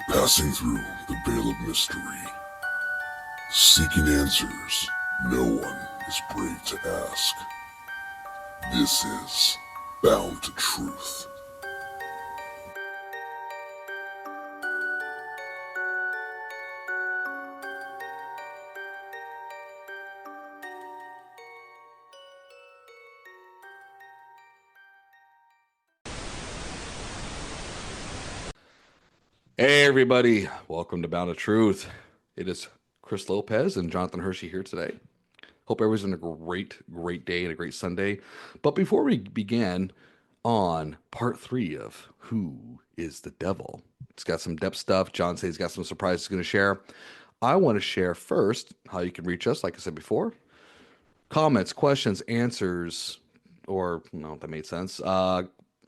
Passing through the veil of mystery, seeking answers no one is brave to ask. This is Bound to Truth. Hey everybody, welcome to Bound to Truth. It is Chris Lopez and Jonathan Hershey here today. Hope everyone's having a great day and a great Sunday. But before we begin on part three of Who is the Devil, it's got some depth stuff. John says he's got some surprises he's going to share. I want to share first how you can reach us, like I said before. Comments, questions, answers, or no, if that made sense.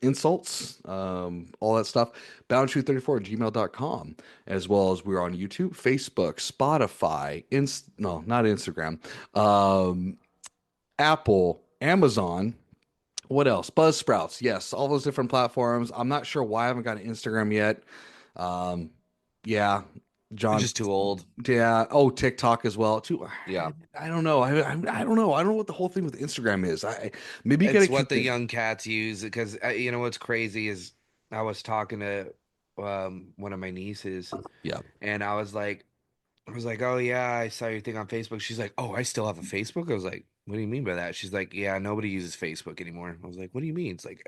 Insults, all that stuff. Boundtruth34@gmail.com, as well as we're on YouTube, Facebook, Spotify, no, not Instagram, um, Apple, Amazon. What else? Buzzsprouts. Yes, all those different platforms. I'm not sure why I haven't got an Instagram yet. Um, yeah, You're John. just too old. Yeah. Oh, TikTok as well too. Yeah. I don't know. I don't know. I don't know what the whole thing with Instagram is. Maybe you gotta It's what the convince. young cats use because you know what's crazy is I was talking to one of my nieces Yeah. and I was like, "Oh yeah, I saw your thing on Facebook." She's like, "Oh, I still have a Facebook?" I was like, "What do you mean by that?" She's like, "Yeah, nobody uses Facebook anymore." I was like, "What do you mean?" It's like,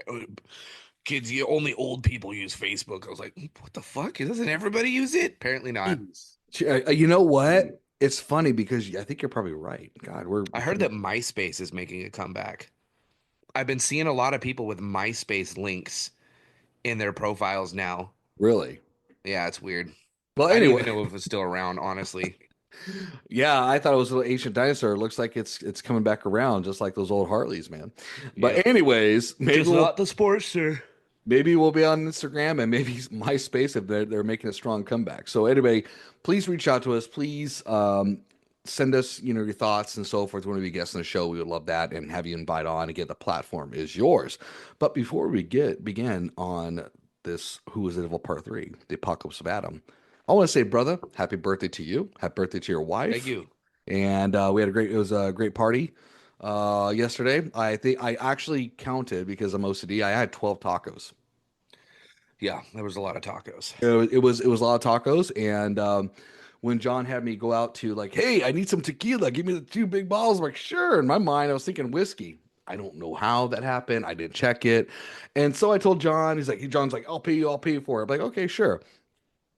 kids, only old people use Facebook." I was like, "What the fuck? Doesn't everybody use it?" Apparently not. You know what? It's funny because I think you're probably right. God, we're I heard that MySpace is making a comeback. I've been seeing a lot of people with MySpace links in their profiles now. really. Yeah, it's weird. Well, I didn't anyway, even know if it was still around, honestly. yeah, I thought it was a little ancient dinosaur. It looks like it's coming back around, just like those old Harleys, man. But Yep. anyways, Just not the Sportster. maybe we'll be on Instagram and maybe MySpace if they're making a strong comeback. So anyway, please reach out to us. Please send us your thoughts and so forth. When we guests on the show, we would love that and have you invite on. Again, the platform is yours. But before we begin on this, Who is the Devil Part Three, the Apocalypse of Adam, I want to say, brother, happy birthday to you. Happy birthday to your Thank wife. you. And we had it was a great party yesterday. I think I actually counted because I'm OCD. I had 12 tacos. Yeah, there was a lot of tacos. It was a lot of tacos, and when John had me go out to like, hey, I need some tequila, give me the two big bottles. I'm like, sure. In my mind, I was thinking whiskey. I don't know how that happened. I didn't check it, and so I told John. John's like, I'll pay you. I'll pay you for it. I'm like, okay, sure.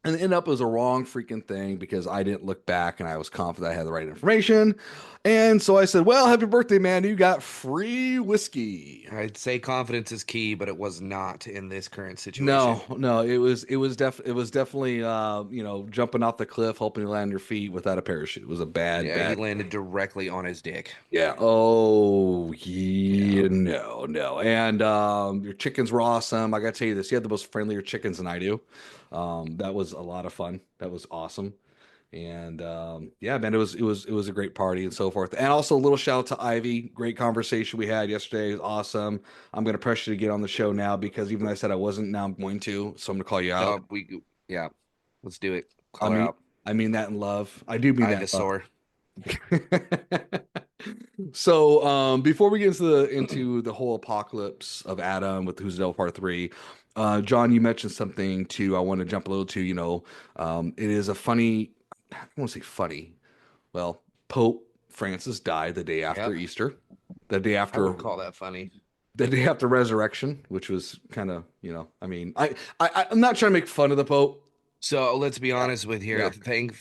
And it ended up it was a wrong freaking thing because I didn't look back and I was confident I had the right information. And so I said, well, happy birthday, man. You got free whiskey. I'd say confidence is key, but it was not in this current No, situation. no, it was definitely jumping off the cliff, hoping to land on your feet without a parachute. It was a bad, Yeah, he bad. landed directly on his dick. Yeah. Oh, Yeah. yeah, no, no. And your chickens were awesome. I gotta tell you this, you had the most friendlier chickens than I do. That was a lot of fun. That was awesome. And yeah, man, it was a great party and so forth. And also a little shout out to Ivy. Great conversation we had yesterday. It was awesome. I'm gonna pressure you to get on the show now because even though I said I wasn't, now I'm going to. So I'm gonna call you out. No, yeah, let's do it. I Call her mean, out. I mean that in love. I do mean that in Ivysaur. love. So before we get into the whole apocalypse of Adam with Who's the Devil Part Three, John, you mentioned something too. I want to jump a little to, it is a funny, I won't say funny. Well, Pope Francis died the day after Yep. Easter, the day I after would call that funny. the day after resurrection, which was kind of, I mean, I'm not trying to make fun of the Pope. So let's be Yeah. honest with here. Yeah.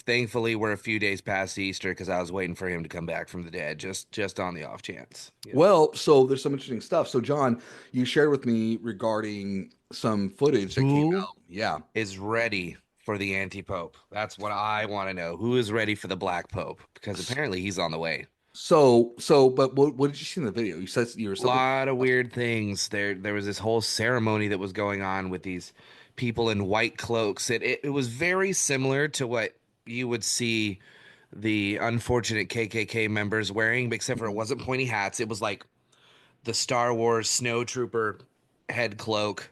Thankfully, we're a few days past Easter because I was waiting for him to come back from the dead, just on the off chance. Well, so there's some interesting stuff. So, John, you shared with me regarding some footage that came Who out. Yeah. is ready for the anti-pope? That's what I want to know. Who is ready for the black pope? Because apparently he's on the way. But what did you see in the video? You said you were A something. lot of weird things. There was this whole ceremony that was going on with these people in white cloaks. It was very similar to what you would see the unfortunate KKK members wearing, except for it wasn't pointy hats. It was like the Star Wars snow trooper head cloak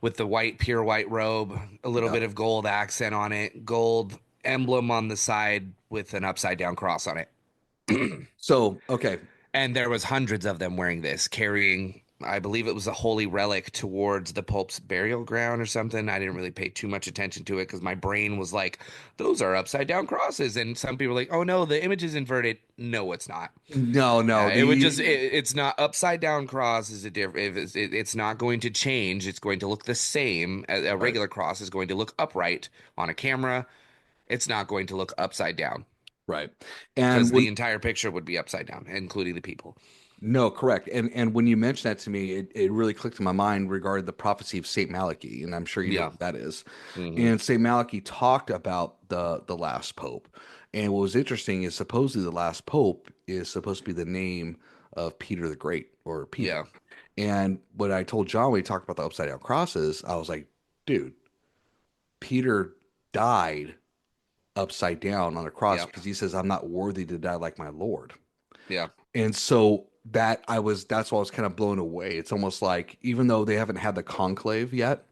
with the white, pure white robe, a little Yeah. bit of gold accent on it, gold emblem on the side with an upside down cross on it. So, okay. And there was hundreds of them wearing this, carrying, I believe it was a holy relic towards the Pope's burial ground or something. I didn't really pay too much attention to it because my brain was like, those are upside down crosses. And some people were like, oh no, the image is inverted. No, it's not. No, no. It would The just, it's not upside down cross is a different, it's not going to change. It's going to look the same. A Right, regular cross is going to look upright on a camera. It's not going to look upside down right. because And the when entire picture would be upside down, including the people. no, correct. And when you mentioned that to me, it really clicked in my mind regarding the prophecy of Saint Malachi, and I'm sure you know Yeah. what that is. Hmm. And Saint Malachi talked about the last pope. And what was interesting is supposedly the last pope is supposed to be the name of Peter the Great or Peter. Yeah. And what I told John when he talked about the upside down crosses, I was like, dude, Peter died upside down on a cross Yeah. because he says, I'm not worthy to die like my Lord. Yeah. And so that's why I was kind of blown away. It's almost like even though they haven't had the conclave yet,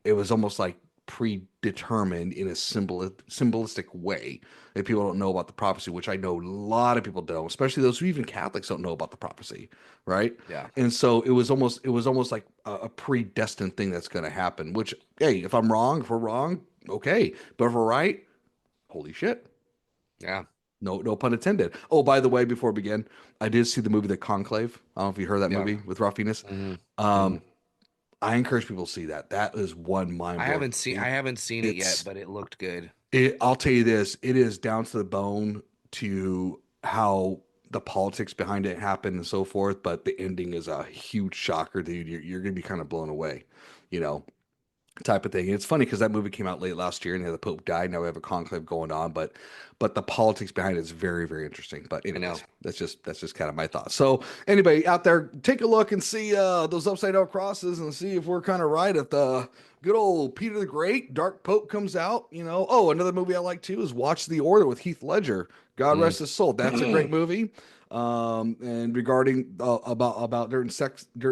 it was almost like predetermined in a symbolistic way that people don't know about the prophecy, which I know a lot of people don't, especially those who even Catholics don't know about the prophecy, right? Yeah. And so it was almost like a predestined thing that's going to happen. Which, hey, if I'm wrong, if we're wrong, okay, but if we're right, holy shit. Yeah. No, no pun intended. Oh, by the way, before we begin, I did see the movie The Conclave. I don't know if you heard that Yeah. movie with Ralph Fiennes. Hmm. Hmm. Um, I encourage people to see that. That is one mind blowing I movie. haven't seen it yet, It's but it looked good. I'll tell you this, it is down to the bone to how the politics behind it happen and so forth, but the ending is a huge shocker, dude. You're gonna be kind of blown away, you know, type of thing. And it's funny because that movie came out late last year and the Pope died. Now we have a conclave going on, but the politics behind it is very, very interesting. But I know. anyways, that's just kind of my thoughts. So anybody out there, take a look and see those upside down crosses and see if we're kind of right if the good old Peter the Great, Dark Pope comes out. You know, oh, another movie I like too is Watch the Order with Heath Ledger. God Mm. rest his soul. That's a great movie. And regarding about certain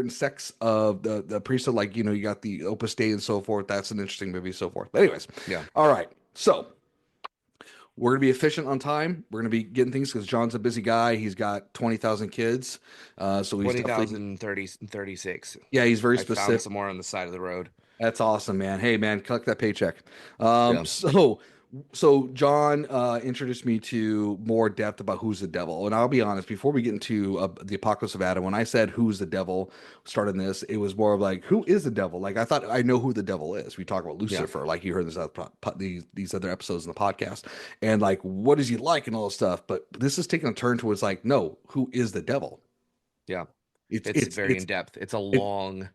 sects of the priesthood, like you got the Opus Dei and so forth. That's an interesting movie, so forth. But anyways, Yeah. all right. So we're gonna be efficient on time. We're gonna be getting things because John's a busy guy. He's got 20,000 kids, so he's definitely 20,036. yeah. He's very I found specific. some more on the side of the road. That's awesome, man. Hey, man, collect that paycheck. Yeah. So John introduced me to more depth about who's the devil, and I'll be honest. Before we get into the Apocalypse of Adam, when I said who's the devil, starting this, it was more of like who is the devil. Like I thought I know who the devil is. We talk about Yeah. Lucifer, like you heard this these other episodes in the podcast, and like what is he like and all this stuff. But this is taking a turn towards like no, who is the devil? Yeah. It's It's it's very in it's depth. It's a it long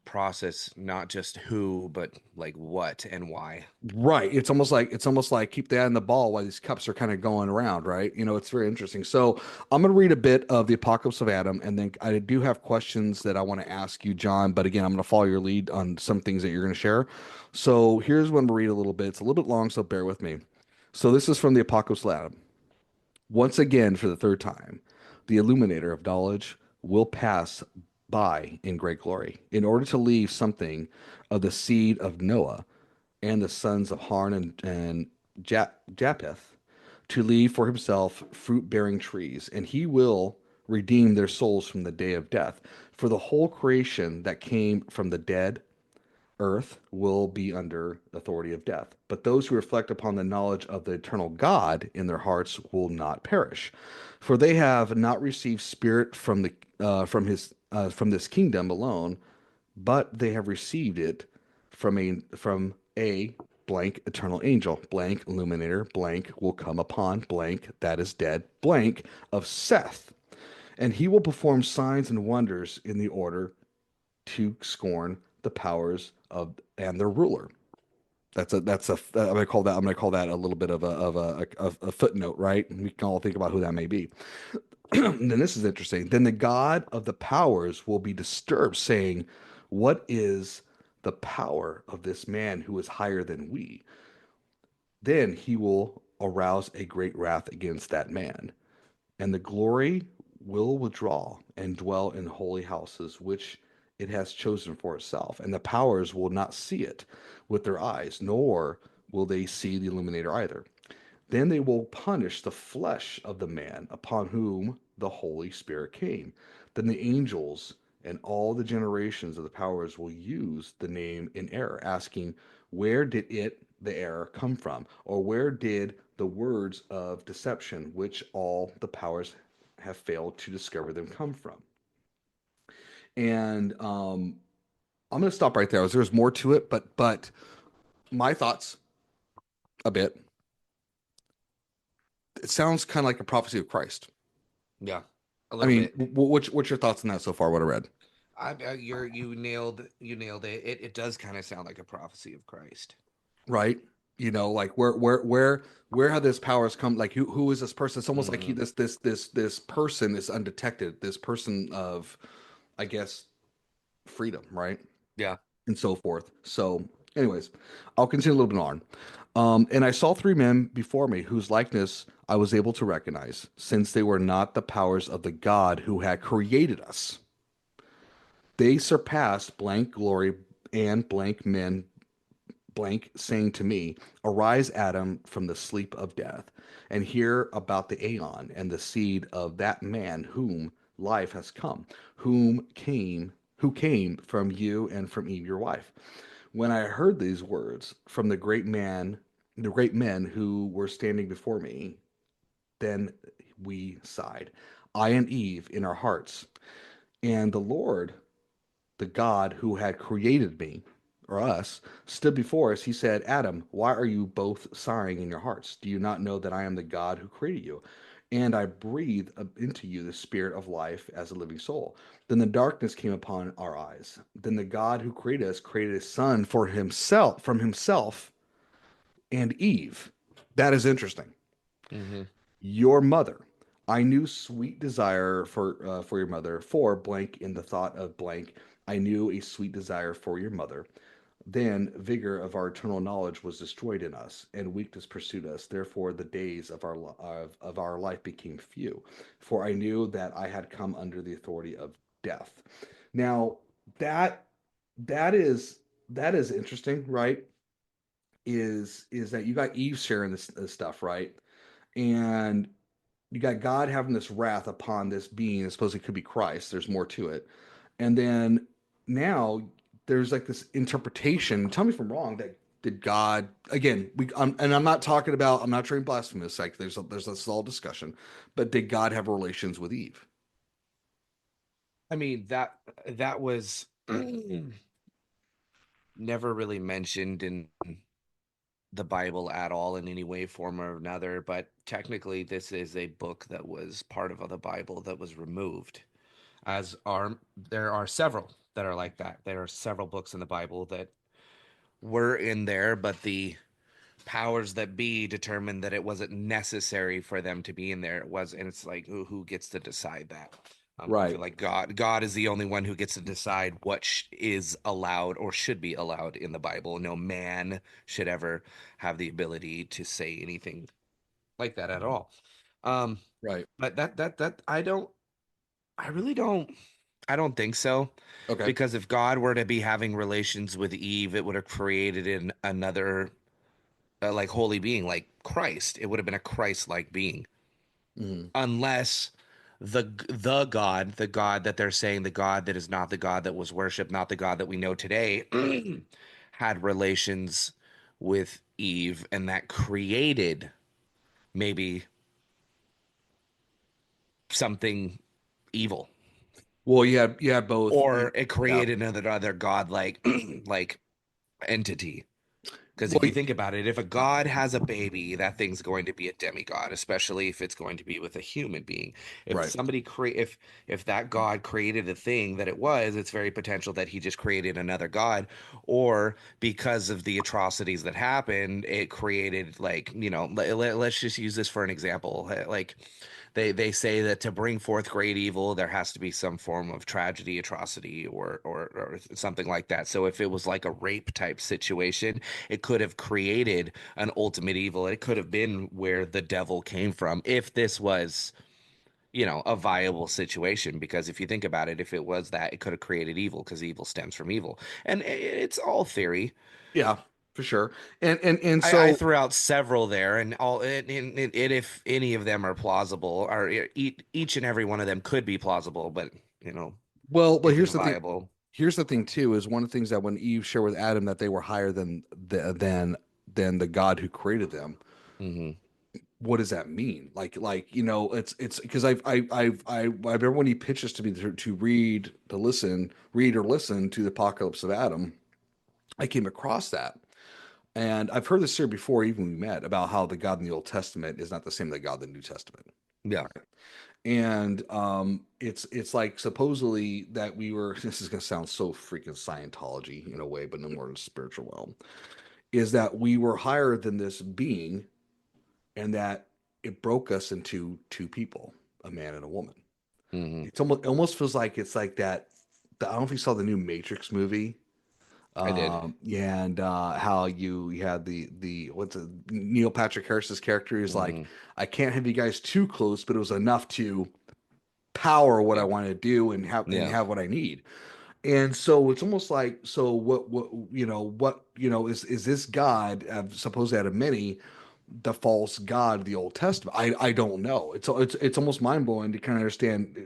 process, not just who, but like what and why. Right. It's almost like keep the eye on the ball while these cups are kind of going around, right? It's very interesting. So I'm going to read a bit of the Apocalypse of Adam, and then I do have questions that I want to ask you, John. But again, I'm going to follow your lead on some things that you're going to share. So here's what I'm going to read a little bit. It's a little bit long, so bear with me. So this is from the Apocalypse of Adam. Once again, for the third time, the illuminator of knowledge will pass by in great glory in order to leave something of the seed of Noah and the sons of Harn and Japheth to leave for himself fruit-bearing trees, and he will redeem their souls from the day of death. For the whole creation that came from the dead earth will be under authority of death. But those who reflect upon the knowledge of the eternal God in their hearts will not perish, for they have not received spirit from this kingdom alone, but they have received it from a blank eternal angel, blank illuminator, blank will come upon blank that is dead, blank of Seth, and he will perform signs and wonders in the order to scorn the powers of and their ruler. I'm gonna call that a little bit of a footnote, right? We can all think about who that may be. Then this is interesting. Then the God of the powers will be disturbed, saying, "What is the power of this man who is higher than we?" Then he will arouse a great wrath against that man, and the glory will withdraw and dwell in holy houses, which it has chosen for itself, and the powers will not see it with their eyes, nor will they see the illuminator either. Then they will punish the flesh of the man upon whom the Holy Spirit came. Then the angels and all the generations of the powers will use the name in error, asking, where did the error, come from? Or where did the words of deception, which all the powers have failed to discover them, come from? And I'm going to stop right there. There's more to it, but my thoughts a bit. It sounds kind of like a prophecy of Christ. Yeah, a I little mean, bit. what's your thoughts on that so far? What I read, You nailed it. It does kind of sound like a prophecy of Christ. right? Like where have this powers come? Like who is this person? It's almost like Hmm. this person is undetected. This person of, I guess, freedom, right? Yeah. And so forth. So, anyways, I'll continue a little bit on. And I saw three men before me whose likeness I was able to recognize, since they were not the powers of the God who had created us. They surpassed blank glory and blank men blank, saying to me, arise, Adam, from the sleep of death, and hear about the aeon and the seed of that man whom life has come, who came from you and from Eve your wife. When I heard these words from the great men who were standing before me, then we sighed, I and Eve in our hearts. And the Lord, the God who had created me, or us, stood before us. He said, Adam, why are you both sighing in your hearts? Do you not know that I am the God who created you? And I breathe into you the spirit of life as a living soul. Then the darkness came upon our eyes. Then the God who created us created a son for himself, from himself and Eve. That is interesting. Hmm. Your mother. I knew sweet desire for your mother, for blank in the thought of blank. I knew a sweet desire for your mother. Then vigor of our eternal knowledge was destroyed in us, and weakness pursued us. Therefore, the days of our life became few. For I knew that I had come under the authority of death. Now that that is that is interesting, right? Is that you got Eve sharing this stuff, right? And you got God having this wrath upon this being. I suppose it could be Christ. There's more to it. And then now there's like this interpretation. Tell me if I'm wrong. That did God again? And I'm not talking about. I'm not trying blasphemous. Like there's this all discussion. But did God have relations with Eve? I mean that was never really mentioned in the Bible at all in any way, form, or another. But technically, this is a book that was part of the Bible that was removed. As are There are several that are like that. There are several books in the Bible that were in there, but the powers that be determined that it wasn't necessary for them to be in there. It was, and it's like, who gets to decide that? I feel Right. like God is the only one who gets to decide what is allowed or should be allowed in the Bible. No man should ever have the ability to say anything like that at all. Um, Right. but that I really I don't think so. Okay. Because if God were to be having relations with Eve, it would have created another like holy being, like Christ. It would have been a Christ-like being, Hmm. unless the God that they're saying, the God that is not the God that was worshipped, not the God that we know today, had relations with Eve, and that created maybe something evil, Well, you had both. or it Yeah. created another God like like entity. Because if Well, you think about it, if a god has a baby, that thing's going to be a demigod, especially if it's going to be with a human being. If right. somebody create if that god created a thing that it was, it's very potential that he just created another god, or because of the atrocities that happened, it created, like, let's just use this for an example. Like they say that to bring forth great evil, there has to be some form of tragedy, atrocity, or something like that. So if it was like a rape type situation, it could have created an ultimate evil. It could have been where the devil came from if this was a viable situation, because if you think about it, if it was that, it could have created evil, because evil stems from evil. And it's all theory. Yeah, for sure. And I so, threw out several there, and if any of them are plausible, or each and every one of them could be plausible, but well, if it's here's the thing. viable. Here's the thing too, is one of the things that when Eve shared with Adam that they were higher than the God who created them. Hmm. What does that mean? It's because I remember when he pitches to me to read or listen to the Apocalypse of Adam. I came across that. And I've heard this here before, even when we met, about how the God in the Old Testament is not the same as the God in the New Testament. Yeah. And it's like supposedly that we were. This is gonna sound so freaking Scientology in a way, but no more in the spiritual realm. Is that we were higher than this being, and that it broke us into two people, a man and a woman. Hmm. It almost feels like it's like that. I don't know if you saw the new Matrix movie. I did. Yeah, and how you had the what's it, Neil Patrick Harris's character is like, Hmm. I can't have you guys too close, but it was enough to power what I Yeah. want to do and Yeah. have what I need. And so it's almost like, so what is this God, supposed out of many, the false God of the Old Testament? I don't know. It's almost mind blowing to kind of understand,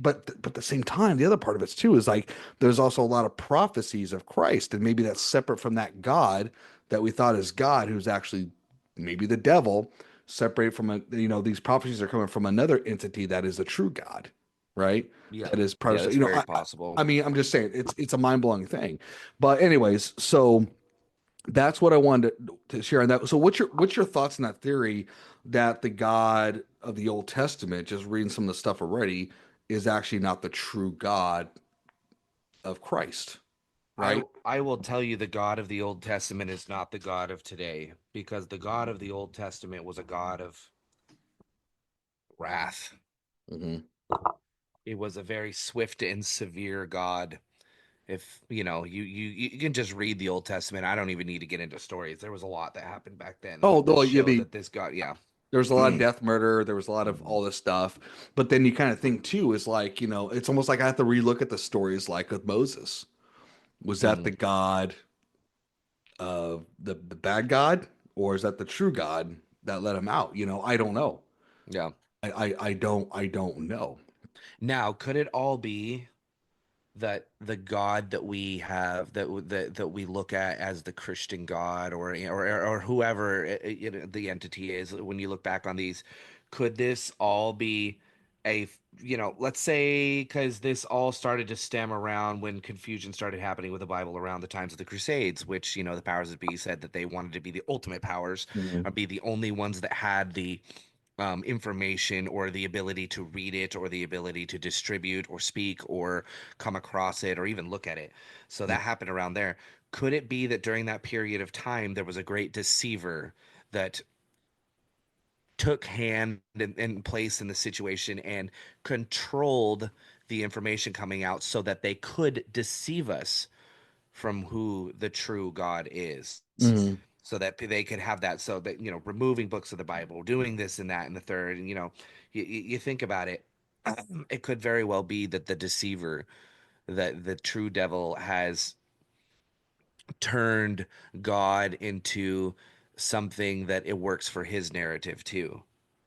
but at the same time, the other part of it too is like there's also a lot of prophecies of Christ, and maybe that's separate from that God that we thought is God, who's actually maybe the devil, separate from these prophecies are coming from another entity that is a true God, right? Yeah. That is Yeah, part that's of, very I possible. I mean, I'm just saying it's a mind blowing thing. But anyways, so that's what I wanted to share on that. So what's your thoughts on that theory that the God of the Old Testament, just reading some of the stuff already, is actually not the true God of Christ, I right? I will tell you, the God of the Old Testament is not the God of today, because the God of the Old Testament was a God of wrath. Hmm. It was a very swift and severe God. If you can just read the Old Testament. I don't even need to get into stories. There was a lot that happened back then Oh, that though, show that this God, yeah. there was a lot of death, murder, there was a lot of all this stuff, but then you kind of think too is like, it's almost like I have to relook at the stories like with Moses. Was that the Hmm. God of the bad God, or is that the true God that let him out? I don't know. Yeah. I don't know. Now, could it all be that the God that we have, that we look at as the Christian God, or whoever the entity is, when you look back on these, could this all be let's say, because this all started to stem around when confusion started happening with the Bible around the times of the Crusades, which the powers that be said that they wanted to be the ultimate powers, or Mhm. be the only ones that had the information, or the ability to read it, or the ability to distribute or speak or come across it or even look at it. So Yeah. that happened around there. Could it be that during that period of time there was a great deceiver that took hand and place in the situation and controlled the information coming out so that they could deceive us from who the true God is? Mhm. So that they could have that, so that removing books of the Bible, doing this and that and the third, and you think about it, it could very well be that the deceiver, that the true devil, has turned God into something that it works for his narrative too.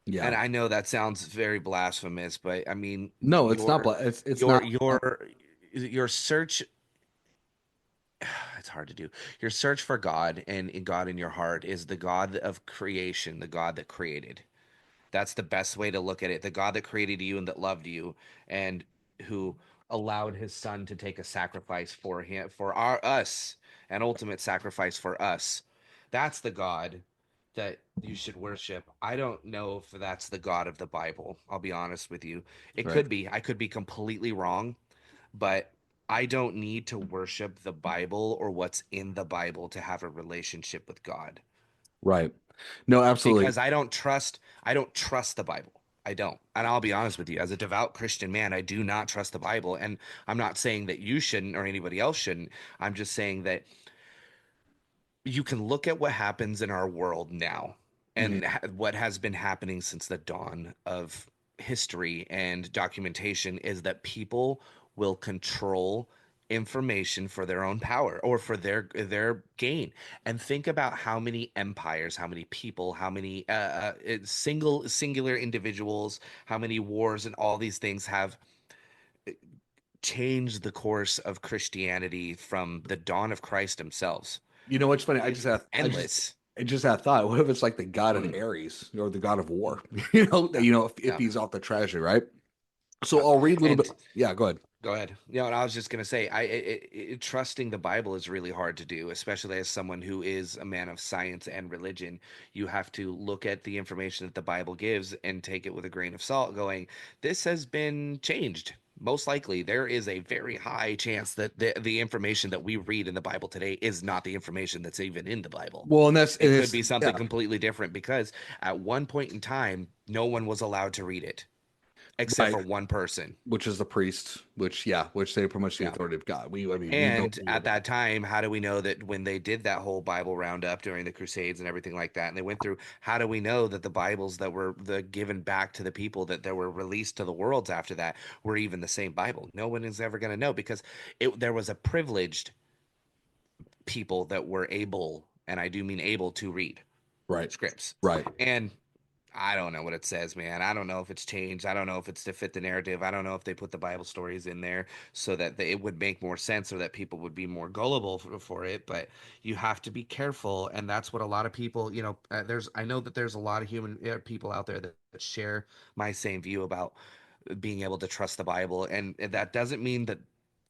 And Yeah. I know that sounds very blasphemous, but I mean, No, it's not. It's your not. your your search, it's hard to do. Your search for God, and in God in your heart, is the God of creation, the God that created. That's the best way to look at it. The God that created you and that loved you, and who allowed his son to take a sacrifice for him, for us, an ultimate sacrifice for us. That's the God that you should worship. I don't know if that's the God of the Bible. I'll be honest with you. It Right. could be. I could be completely wrong, but I don't need to worship the Bible or what's in the Bible to have a relationship with God, Right. No, absolutely. because I don't trust the Bible. I don't. And I'll be honest with you, as a devout Christian man, I do not trust the Bible. And I'm not saying that you shouldn't or anybody else shouldn't. I'm just saying that you can look at what happens in our world now, Mhm. and what has been happening since the dawn of history and documentation is that people will control information for their own power or for their gain. And think about how many empires, how many people, how many singular individuals, how many wars and all these things have changed the course of Christianity from the dawn of Christ themselves. You know what's funny? It's endless. I just had a thought. What if it's like the god of Ares or the god of war? You know, Yeah, if yeah. he's off the treasury, right? So Yeah. I'll read a little bit. And Yeah, go ahead. go ahead. Yeah, and I was just gonna say, trusting the Bible is really hard to do, especially as someone who is a man of science and religion. You have to look at the information that the Bible gives and take it with a grain of salt, going, "This has been changed." Most likely, there is a very high chance that the information that we read in the Bible today is not the information that's even in the Bible. Well, and It could it's be yeah, something completely different because at one point in time, no one was allowed to read it except right. for one person. Which is the priest, which they pretty much the Yeah. authority of God. I mean, we know And at that time, how do we know that when they did that whole Bible roundup during the Crusades and everything like that, and they went through, how do we know that the Bibles that were given back to the people that were released to the worlds after that were even the same Bible? No one is ever going to know because there was a privileged people that were able, and I do mean able, to read right, scripts. right, And I don't know what it says, man. I don't know if it's changed. I don't know if it's to fit the narrative. I don't know if they put the Bible stories in there so that it would make more sense or that people would be more gullible for it. But you have to be careful, and that's what a lot of people, I know that there's a lot of human people out there that share my same view about being able to trust the Bible, and that doesn't mean that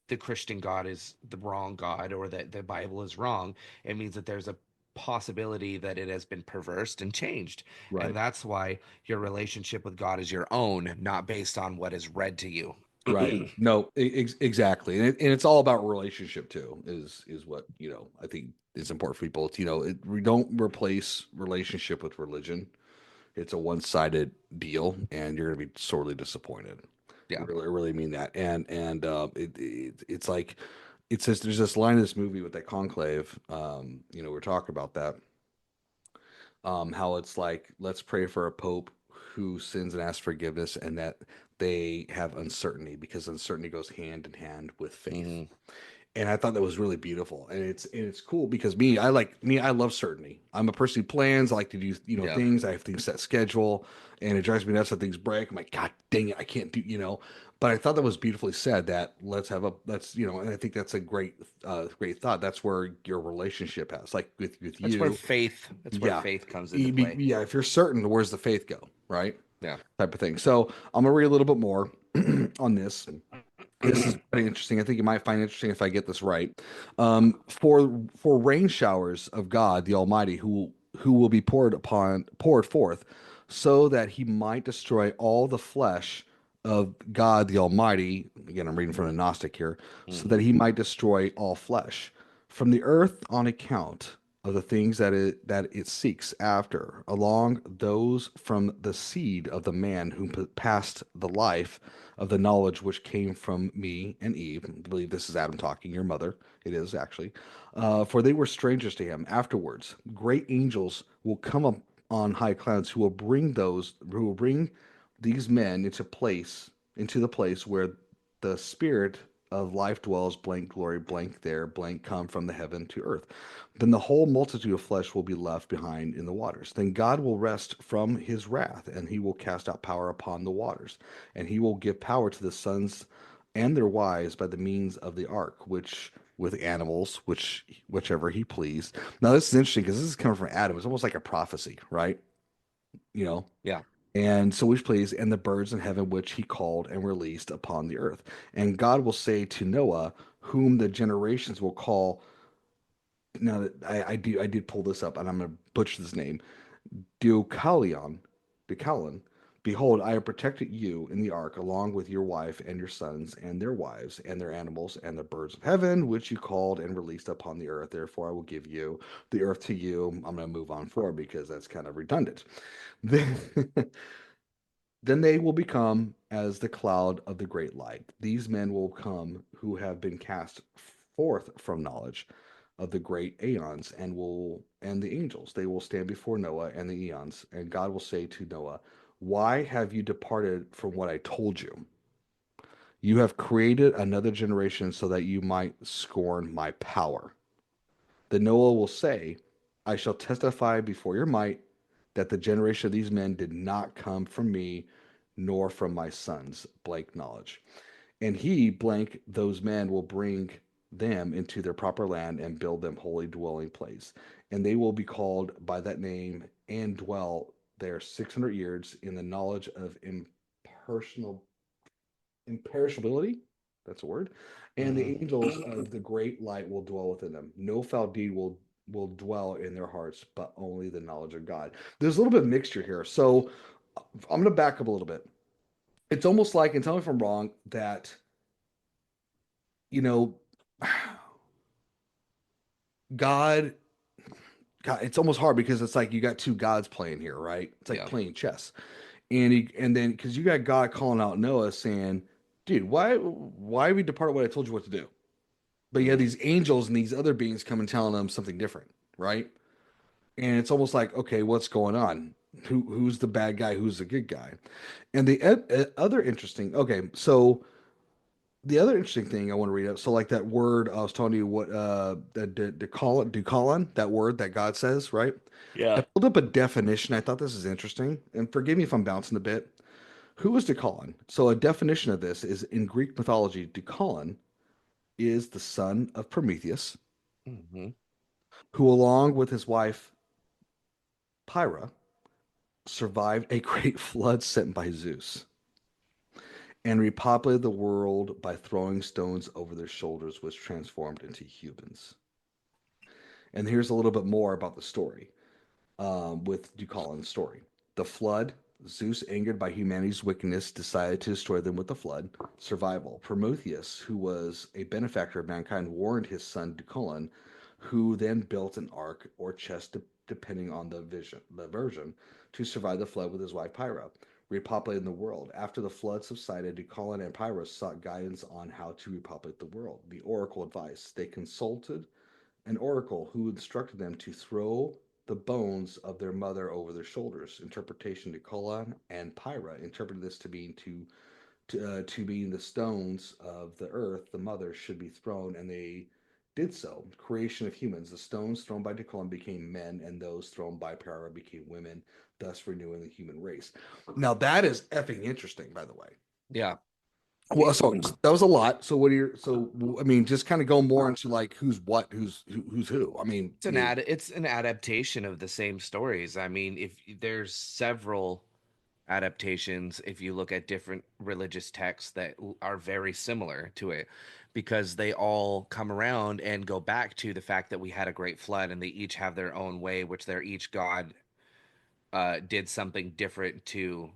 the Christian God is the wrong God or that the Bible is wrong. It means that there's a possibility that it has been perversed and changed. And right, that's why your relationship with God is your own, not based on what is read to you. right. No, exactly, and it's all about relationship too. Is what I think is important for people. It's, we don't replace relationship with religion. It's a one-sided deal, and you're going to be sorely disappointed. Yeah. Really, I really mean that. And it's like it says there's this line in this movie with that conclave. We're talking about that. How it's like let's pray for a pope who sins and asks forgiveness, and that they have uncertainty because uncertainty goes hand in hand with faith. Hmm. And I thought that was really beautiful, and it's cool because I love certainty. I'm a person who plans. I like to do Yeah. things. I have things set schedule, and it drives me nuts when things break. I'm like, God dang it, I can't do. But I thought that was beautifully said. That and I think that's a great thought. That's where your relationship has, like with you, That's where yeah, faith comes into play. yeah. If you're certain, where's the faith go, right? Yeah. Type of thing. So I'm gonna read a little bit more on this. This is pretty interesting. I think you might find it interesting if I get this right. For rain showers of God the Almighty, who will be poured forth, so that He might destroy all the flesh of God the Almighty. Again, I'm reading from the Gnostic here, so that Hmm. He might destroy all flesh from the earth on account of the things that it seeks after, along those from the seed of the man who passed the life of the knowledge which came from me and Eve. I believe this is Adam talking, your mother. It is actually. For they were strangers to him. Afterwards, great angels will come up on high clouds who will bring these men into the place where the spirit of life dwells, blank glory, blank there, blank come from the heaven to earth. Then the whole multitude of flesh will be left behind in the waters. Then God will rest from his wrath, and he will cast out power upon the waters, and he will give power to the sons and their wives by the means of the ark, which with animals, whichever he pleased. Now this is interesting because this is coming from Adam. It's almost like a prophecy, right? You know, Yeah. and so which pleased, and the birds in heaven which he called and released upon the earth. And God will say to Noah, whom the generations will call. Now that I did pull this up, and I'm going to butcher this name. Deucalion, Deucalion, behold, I have protected you in the ark, along with your wife and your sons and their wives and their animals and the birds of heaven, which you called and released upon the earth. Therefore, I will give you the earth to you. I'm going to move on forward because that's kind of redundant. Then, then they will become as the cloud of the great light. These men will come who have been cast forth from knowledge of the great aeons and the angels. They will stand before Noah and the eons, and God will say to Noah, Why have you departed from what I told you? You have created another generation so that you might scorn my power. Then Noah will say, I shall testify before your might that the generation of these men did not come from me, nor from my sons, blank knowledge. And he, blank, those men will bring them into their proper land and build them holy dwelling place. And they will be called by that name and dwell there 600 years in the knowledge of impersonal imperishability. That's a word. And the Hmm. angels of the great light will dwell within them. No foul deed will dwell in their hearts, but only the knowledge of God. There's a little bit of mixture here. So I'm going to back up a little bit. It's almost like, and tell me if I'm wrong, that, you know, God, God, it's almost hard because it's like you got two gods playing here, right? It's like Yeah. playing chess. And then because you got God calling out Noah saying, dude, why have you departed what I told you what to do? But you have Hmm. these angels and these other beings come and telling them something different, right? And it's almost like, okay, what's going on? Who's the bad guy? Who's the good guy? And the other interesting, okay, so the other interesting thing I want to read out. So like that word I was telling you what Dukalon, that word that God says, right? I Yeah. pulled up a definition. I thought this is interesting, and forgive me if I'm bouncing a bit. Who is Dukalon? So a definition of this is in Greek mythology, Dukalon is the son of Prometheus, Hmm. who, along with his wife Pyra, survived a great flood sent by Zeus and repopulated the world by throwing stones over their shoulders, which transformed into humans. And here's a little bit more about the story with Deucalion's story. The flood. Zeus, angered by humanity's wickedness, decided to destroy them with the flood. Survival. Prometheus, who was a benefactor of mankind, warned his son Deucalion, who then built an ark or chest, depending on the version, to survive the flood with his wife Pyra, repopulating the world. After the flood subsided, Deucalion and Pyra sought guidance on how to repopulate the world. The oracle advice. They consulted an oracle who instructed them to throw the bones of their mother over their shoulders. Interpretation: Nicola and Pyra interpreted this to being to being the stones of the earth. The mother should be thrown, and they did so. Creation of humans: the stones thrown by Nicola became men, and those thrown by Pyra became women, thus renewing the human race. Now that is effing interesting, by the way. Yeah. Well, so that was a lot. So what are your I mean, just kind of go more into like who's what, who's who. I mean, It's an adaptation of the same stories. I mean, if there's several adaptations, if you look at different religious texts that are very similar to it, because they all come around and go back to the fact that we had a great flood, and they each have their own way, which their each god did something different to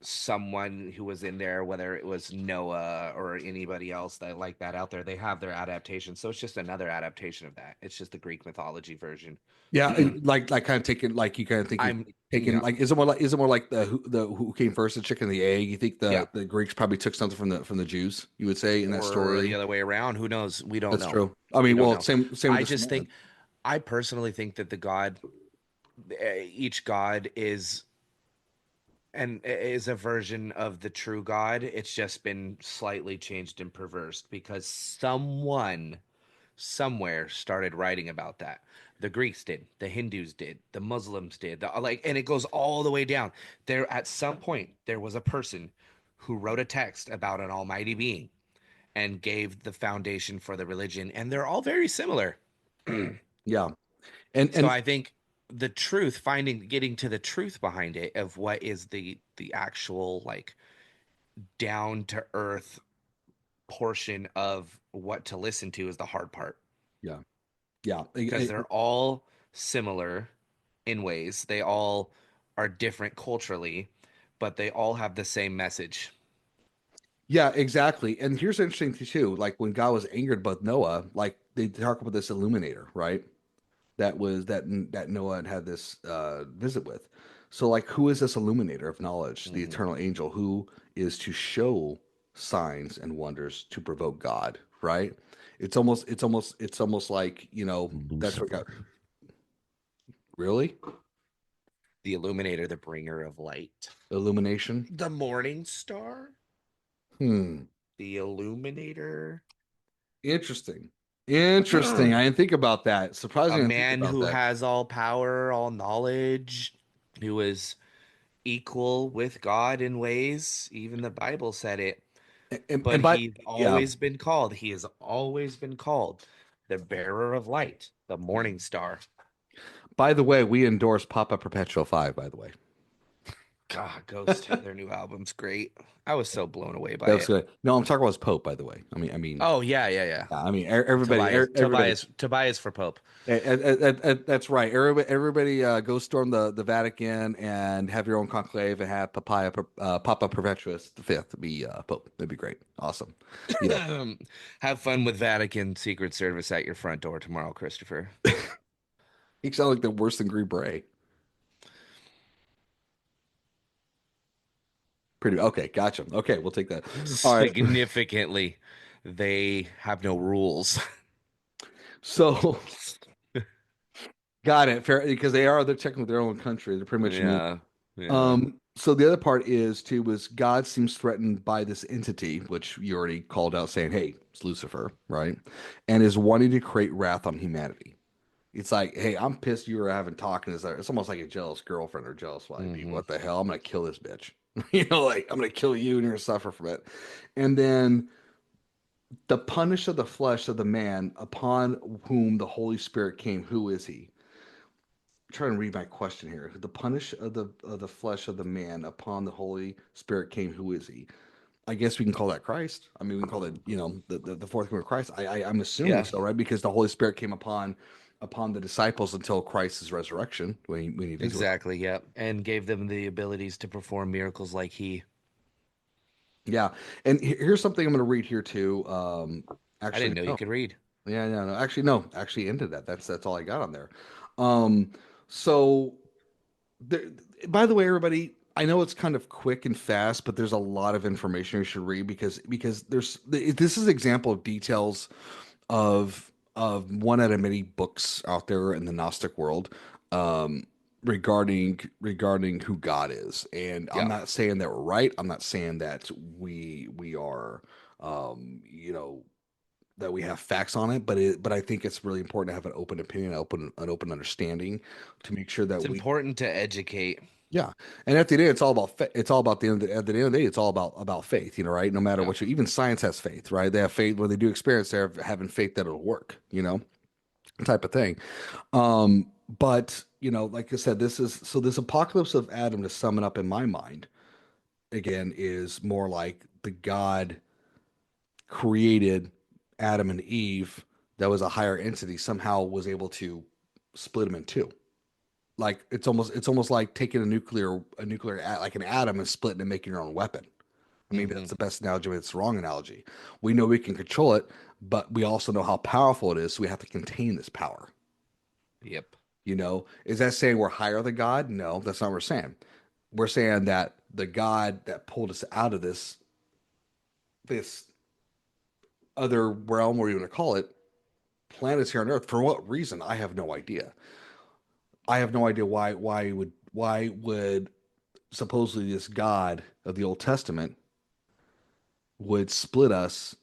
someone who was in there, whether it was Noah or anybody else that like that out there. They have their adaptation, so it's just another adaptation of that. It's just the Greek mythology version. yeah, like kind of taking like you kind of think he's I'm taking Yeah, like is it more like the who came first, the chicken and the egg? You think yeah, the Greeks probably took something from the Jews? You would say in that or the story. other way around. Who knows? We don't That's know. true. I We mean, don't well, know. same with I the just think, Samaritan. I personally think that the god, each god is a version of the true god. It's just been slightly changed and perversed because someone somewhere started writing about that. The Greeks did, the Hindus did, the Muslims did, and it goes all the way down. There, at some point, there was a person who wrote a text about an almighty being and gave the foundation for the religion, and they're all very similar. Yeah, So and I think the truth, getting to the truth behind it of what is the actual like down to earth portion of what to listen to is the hard part, yeah, yeah, because they're all similar in ways. They all are different culturally, but they all have the same message. yeah, exactly. And here's the interesting thing too. Like when God was angered with Noah, like they talk about this illuminator, right? That Noah had this visit with. So like who is this illuminator of knowledge, the Hmm. eternal angel who is to show signs and wonders to provoke God, right? It's almost like, that's what God Lucifer. really? The illuminator, the bringer of light. Illumination. The morning star? Hmm. The illuminator? Interesting. Interesting. I didn't think about that. A Surprising I didn't think man about who that. has all power, all knowledge, who is equal with God in ways. Even the Bible said it. And But by he's yeah. always been called. He has always been called the bearer of light, the morning star. By the way, we endorse Papa Perpetual 5, by the way. God, Ghost, their new album's great. I was so blown away by That was it. good. No, I'm talking about his Pope, by the way. Oh yeah, yeah, yeah. Yeah, everybody, everybody. Tobias for Pope. That's right. Everybody, go storm the Vatican and have your own conclave and have Papa Perpetuus the Fifth be Pope. That'd be great. Awesome. Yeah. Have fun with Vatican Secret Service at your front door tomorrow, Christopher. He sounds like the worst than Green Beret. Pretty okay. Gotcha. Okay, we'll take that. All right. Significantly, they have no rules. So got it. Fair because they're technically their own country. They're pretty much immune. Yeah, yeah. So the other part is too was God seems threatened by this entity, which you already called out, saying, "Hey, it's Lucifer, right?" And is wanting to create wrath on humanity. It's like, "Hey, I'm pissed you were having talking." It's almost like a jealous girlfriend or jealous wife. Hmm. What the hell? I'm gonna kill this bitch. Like I'm gonna kill you and you're gonna suffer from it. And then the punish of the flesh of the man upon whom the Holy Spirit came. Who is he? Trying to read my question here. The punish of the flesh of the man upon the Holy Spirit came. Who is he? I guess we can call that Christ. I mean, we can call it, the fourth coming of Christ. I'm assuming Yeah, so, right? Because the Holy Spirit came upon the disciples until Christ's resurrection when he visited. exactly. Yeah, and gave them the abilities to perform miracles like he. Yeah, and here's something I'm going to read here too. I didn't Actually, know you no, could read. yeah, yeah, no, actually, no, actually, ended that. That's all I got on there. Um, so there, by the way, everybody, I know it's kind of quick and fast, but there's a lot of information you should read because this is an example of details of one out of many books out there in the Gnostic world um, regarding who God is. And I'm Yeah, not saying that we're right. I'm not saying that we are um, you know that we have facts on it, but I think it's really important to have an open opinion, an open understanding to make sure that it's we important to educate. yeah. And at the end, it's all about at the end of the day, it's all about faith, right? No matter Yeah, what even science has faith, right? They have faith when they do experiments, they're having faith that it'll work, type of thing. But like I said, this apocalypse of Adam, to sum it up in my mind, again, is more like the God created Adam and Eve that was a higher entity somehow was able to split them in two. Like it's almost like taking like an atom and splitting and making your own weapon. Maybe hmm, that's the best analogy, but it's the wrong analogy. We know we can control it, but we also know how powerful it is, so we have to contain this power. yep. Is that saying we're higher than God? No, that's not what we're saying. We're saying that the God that pulled us out of this other realm, or you want to call it, planets here on Earth, for what reason? I have no idea. I have no idea why would supposedly this God of the Old Testament would split us.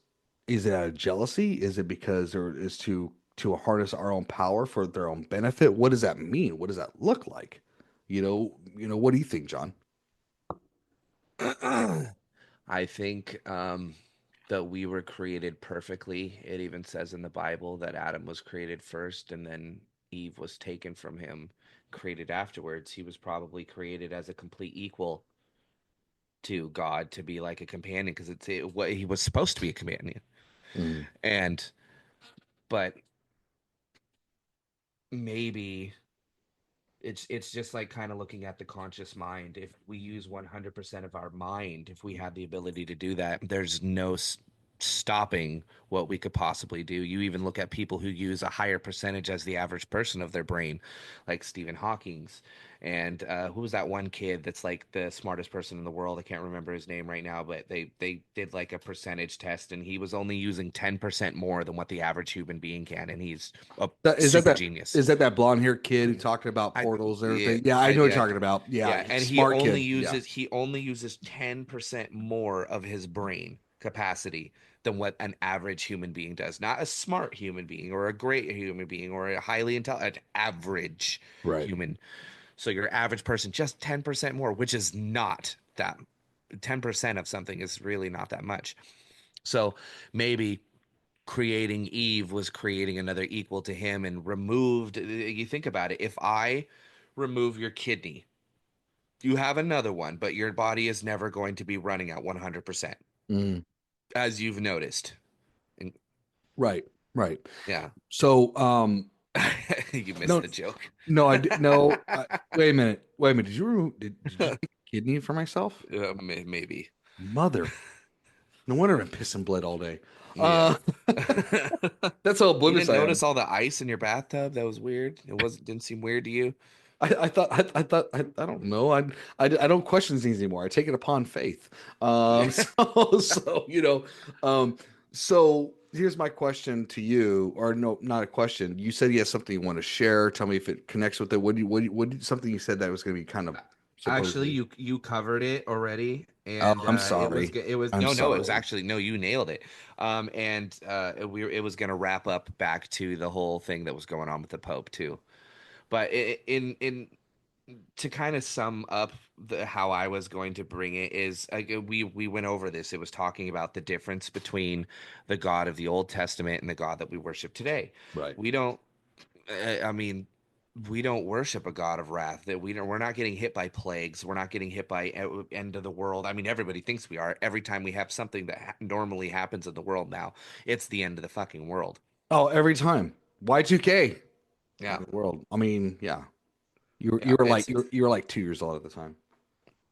Is it out of jealousy? Is it because there is to harness our own power for their own benefit? What does that mean? What does that look like? What do you think, John? I think that we were created perfectly. It even says in the Bible that Adam was created first and then Eve was taken from him, created afterwards. He was probably created as a complete equal to God to be like a companion because what he was supposed to be a companion. Mm, And but maybe it's just like kind of looking at the conscious mind. If we use 100% of our mind, if we had the ability to do that, there's no stopping what we could possibly do. You even look at people who use a higher percentage as the average person of their brain, like Stephen Hawking's. And who was that one kid that's like the smartest person in the world? I can't remember his name right now, but they did like a percentage test, and he was only using 10% more than what the average human being can, and he's a That is that super that genius. is that blonde haired kid who talking about I portals and yeah, everything? Yeah, I know what you're yeah, talking about. Yeah, yeah, and smart kid. Yeah, he only uses 10% more of his brain capacity than what an average human being does. Not a smart human being or a great human being or a highly intelligent, average right. human. So your average person just 10% more, which is not that 10% of something is really not that much. So maybe creating Eve was creating another equal to him and removed, you think about it, if I remove your kidney, you have another one, but your body is never going to be running at 100%, Mm, as you've noticed. And right, right. yeah, So, you missed no, the joke. no, I did no. Wait a minute, wait a minute. Did you take a kidney for myself? Maybe. Mother, no wonder I'm pissing blood all day. Yeah. Uh, that's how You oblivious didn't I am. notice all the ice in your bathtub? That was weird. Didn't seem weird to you. I don't know. I don't question things anymore. I take it upon faith. Yeah. So um, so here's my question to you, or no, not a question. You said you had something you want to share. Tell me if it connects with it. Something you said that was going to be kind of Actually, supposedly. you covered it already, Oh, and I'm it was sorry. it was I'm no, it was sorry. actually no, you nailed it. And it was gonna wrap up back to the whole thing that was going on with the Pope too. But in to kind of sum up how I was going to bring it is we went over this. It was talking about the difference between the God of the Old Testament and the God that we worship today. Right. We don't. I mean, we don't worship a God of wrath. That we're not getting hit by plagues. We're not getting hit by end of the world. I mean, everybody thinks we are. Every time we have something that normally happens in the world now, it's the end of the fucking world. Oh, every time. Y2K. Yeah, The world. I mean, yeah. You yeah. It's you were like 2 years old at the time.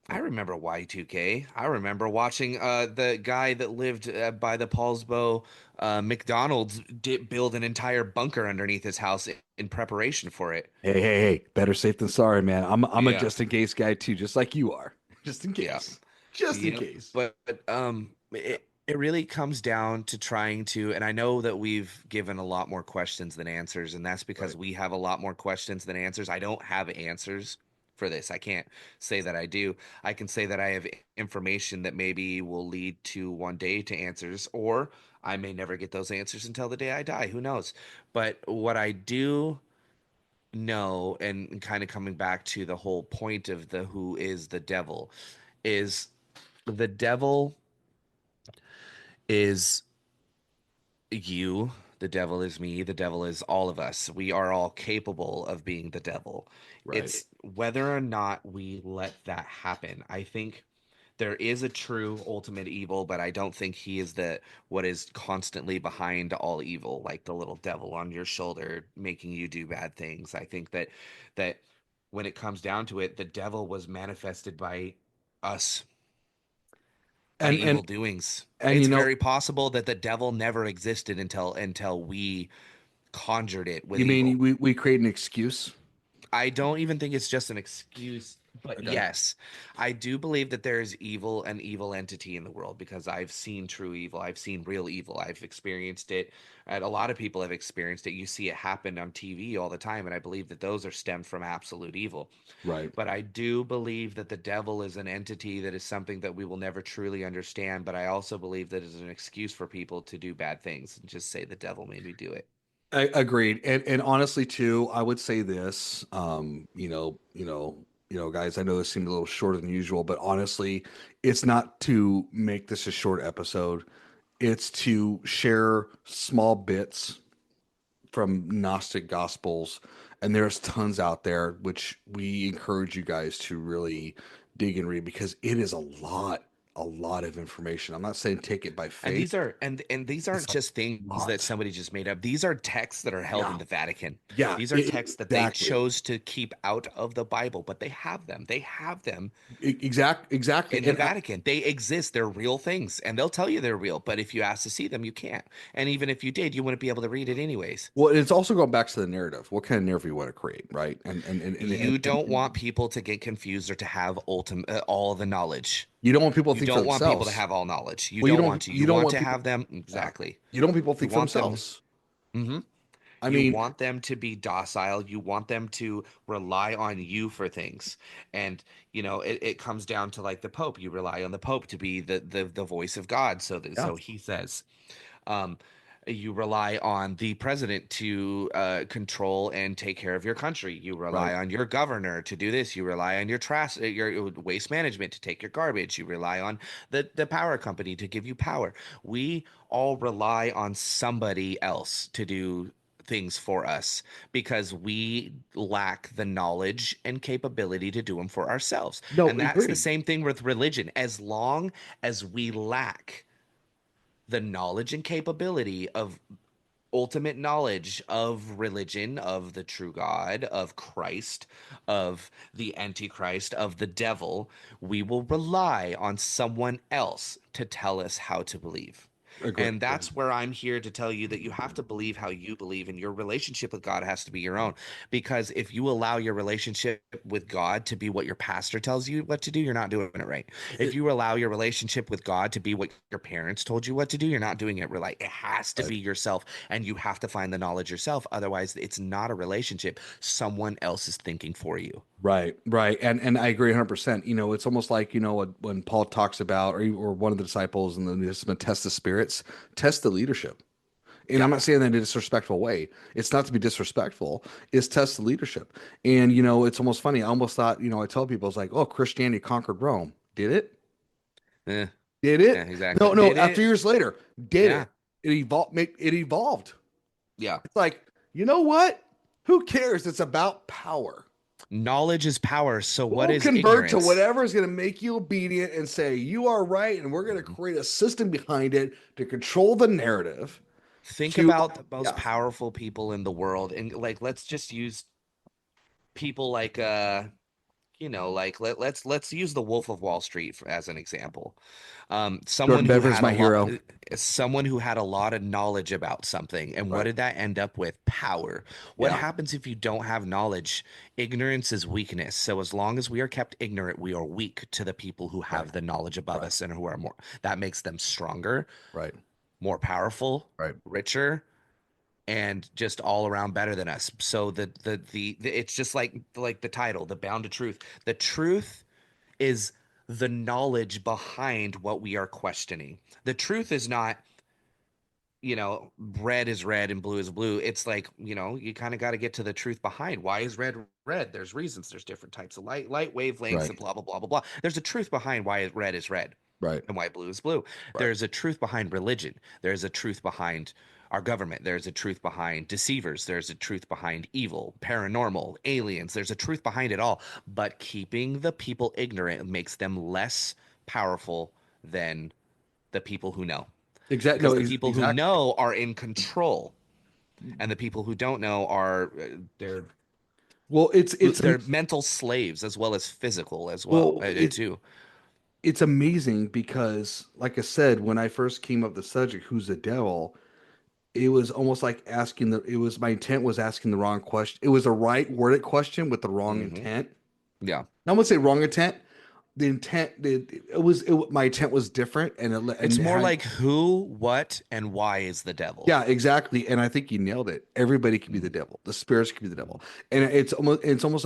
I Yeah. remember Y2K. I remember watching the guy that lived by the Paulsbo McDonald's build an entire bunker underneath his house in preparation for it. Hey. Better safe than sorry, man. I'm a Yeah, just in case guy too, just like you are. Just in yeah, case. Just in yep. case. But it really comes down to trying to, and I know that we've given a lot more questions than answers, and that's because Right. we have a lot more questions than answers. I don't have answers for this. I can't say that I do. I can say that I have information that maybe will lead to one day to answers, or I may never get those answers until the day I die. Who knows? But what I do know, and kind of coming back to the whole point of the who is the devil, is the devil is you, the devil is me, the devil is all of us. We are all capable of being the devil. Right. It's whether or not we let that happen. I think there is a true ultimate evil, but I don't think he is the what is constantly behind all evil, like the little devil on your shoulder making you do bad things. I think that when it comes down to it, the devil was manifested by us, by And evil doings. and It's very possible that the devil never existed until we conjured it with you mean evil. we create an excuse? I don't even think it's just an excuse, but Okay. yes, I do believe that there is evil, an evil entity in the world because I've seen true evil. I've seen real evil. I've experienced it, and a lot of people have experienced it. You see it happen on TV all the time, and I believe that those are stemmed from absolute evil. Right. But I do believe that the devil is an entity that is something that we will never truly understand. But I also believe that it's an excuse for people to do bad things and just say the devil made me do it. Agreed. And honestly too, I would say this, guys, I know this seemed a little shorter than usual, but honestly, it's not to make this a short episode. It's to share small bits from Gnostic Gospels, and there's tons out there, which we encourage you guys to really dig and read because it is a lot. a lot of information. I'm not saying take it by And faith. these are and these It's aren't a just things that lot. somebody just made up. These are texts that are held Yeah. in the Vatican. Yeah. These are texts that they Exactly. chose to keep out of the Bible, but they have them. They have them Exactly. in the Vatican. They exist. They're real things, and they'll tell you they're real. But if you ask to see them, you can't. And even if you did, you wouldn't be able to read it anyways. Well, it's also going back to the narrative. What kind of narrative you want to create, right? You don't And want people to get confused or to have ultimate all the knowledge. you don't want people to You think for don't want people to themselves. have all knowledge. You Well, you don't don't want to. you You don't want want to people. have them Yeah. exactly. You don't want people to You think for want them. themselves. hmm I You mean, want them to be docile. You want them to rely on you for things. And, it comes down to like the Pope. You rely on the Pope to be the voice of God. yeah, So he says. Um, you rely on the president to control and take care of your country. You right. rely on your governor to do this. You rely on your waste management to take your garbage. You rely on the power company to give you power. We all rely on somebody else to do things for us because we lack the knowledge and capability to do them for ourselves. No, And that's the agreed. same thing with religion. As long as we lack the knowledge and capability of ultimate knowledge of religion, of the true God, of Christ, of the Antichrist, of the devil, we will rely on someone else to tell us how to believe. Agree. And that's where I'm here to tell you that you have to believe how you believe, and your relationship with God has to be your own. Because if you allow your relationship with God to be what your pastor tells you what to do, you're not doing it right. If It- you allow your relationship with God to be what your parents told you what to do, you're not doing it right. It has to right. be yourself, and you have to find the knowledge yourself. Otherwise, it's not a relationship. Someone else is thinking for you. Right, right, and I agree 100%. It's almost like when Paul talks about, or one of the disciples in the New Testament, test the spirits, test the leadership. And I'm Yeah. not saying that in a disrespectful way. It's not to be disrespectful. It's test the leadership. And it's almost funny. I almost thought, I tell people it's like, oh, Christianity conquered Rome. Did it? Eh, Did yeah, it? exactly. No, no. Did After it? years later, did Yeah. it? It evolved. It evolved. Yeah. It's like, you know what? Who cares? It's about power. Knowledge is power. So what We'll is convert to ignorance? whatever is going to make you obedient and say you are right, and we're going to Mhm. create a system behind it to control the narrative. Think To about the most yeah, powerful people in the world, and like let's just use people like like let's use the Wolf of Wall Street as an example. Jordan Belfort's my hero. Someone who had a lot of knowledge about something, and what Right. did that end up with? Power. What Yeah. happens if you don't have knowledge? Ignorance is weakness. So as long as we are kept ignorant, we are weak to the people who Right. have the knowledge above Right. us and who are more. That makes them stronger, Right. more powerful, Right. richer, and just all around better than us. So the it's just like the title, the Bound to Truth. The truth is the knowledge behind what we are questioning. The truth is not, red is red and blue is blue. It's like, you kind of got to get to the truth behind why is red red. There's reasons. There's different types of light wavelengths Right. and blah blah blah blah blah. There's a truth behind why red is red Right. and why blue is blue. Right. There's a truth behind religion. There's a truth behind our government. There's a truth behind deceivers. There's a truth behind evil, paranormal, aliens. There's a truth behind it all. But keeping the people ignorant makes them less powerful than the people who know. Exactly. Because No. the people who Exactly. know are in control, and the people who don't know are Well, they're mental slaves as well as physical as well well, too. it's amazing because, like I said, when I first came up with the subject, who's the devil? It was almost like my intent was asking the wrong question. It was a right worded question with the wrong hmm intent. Yeah. I wouldn't say wrong intent. The intent, my intent was different, It's and more how, like who, what, and why is the devil. yeah, exactly. And I think you nailed it. Everybody can be the Mhm. devil. The spirits can be the devil. And it's almost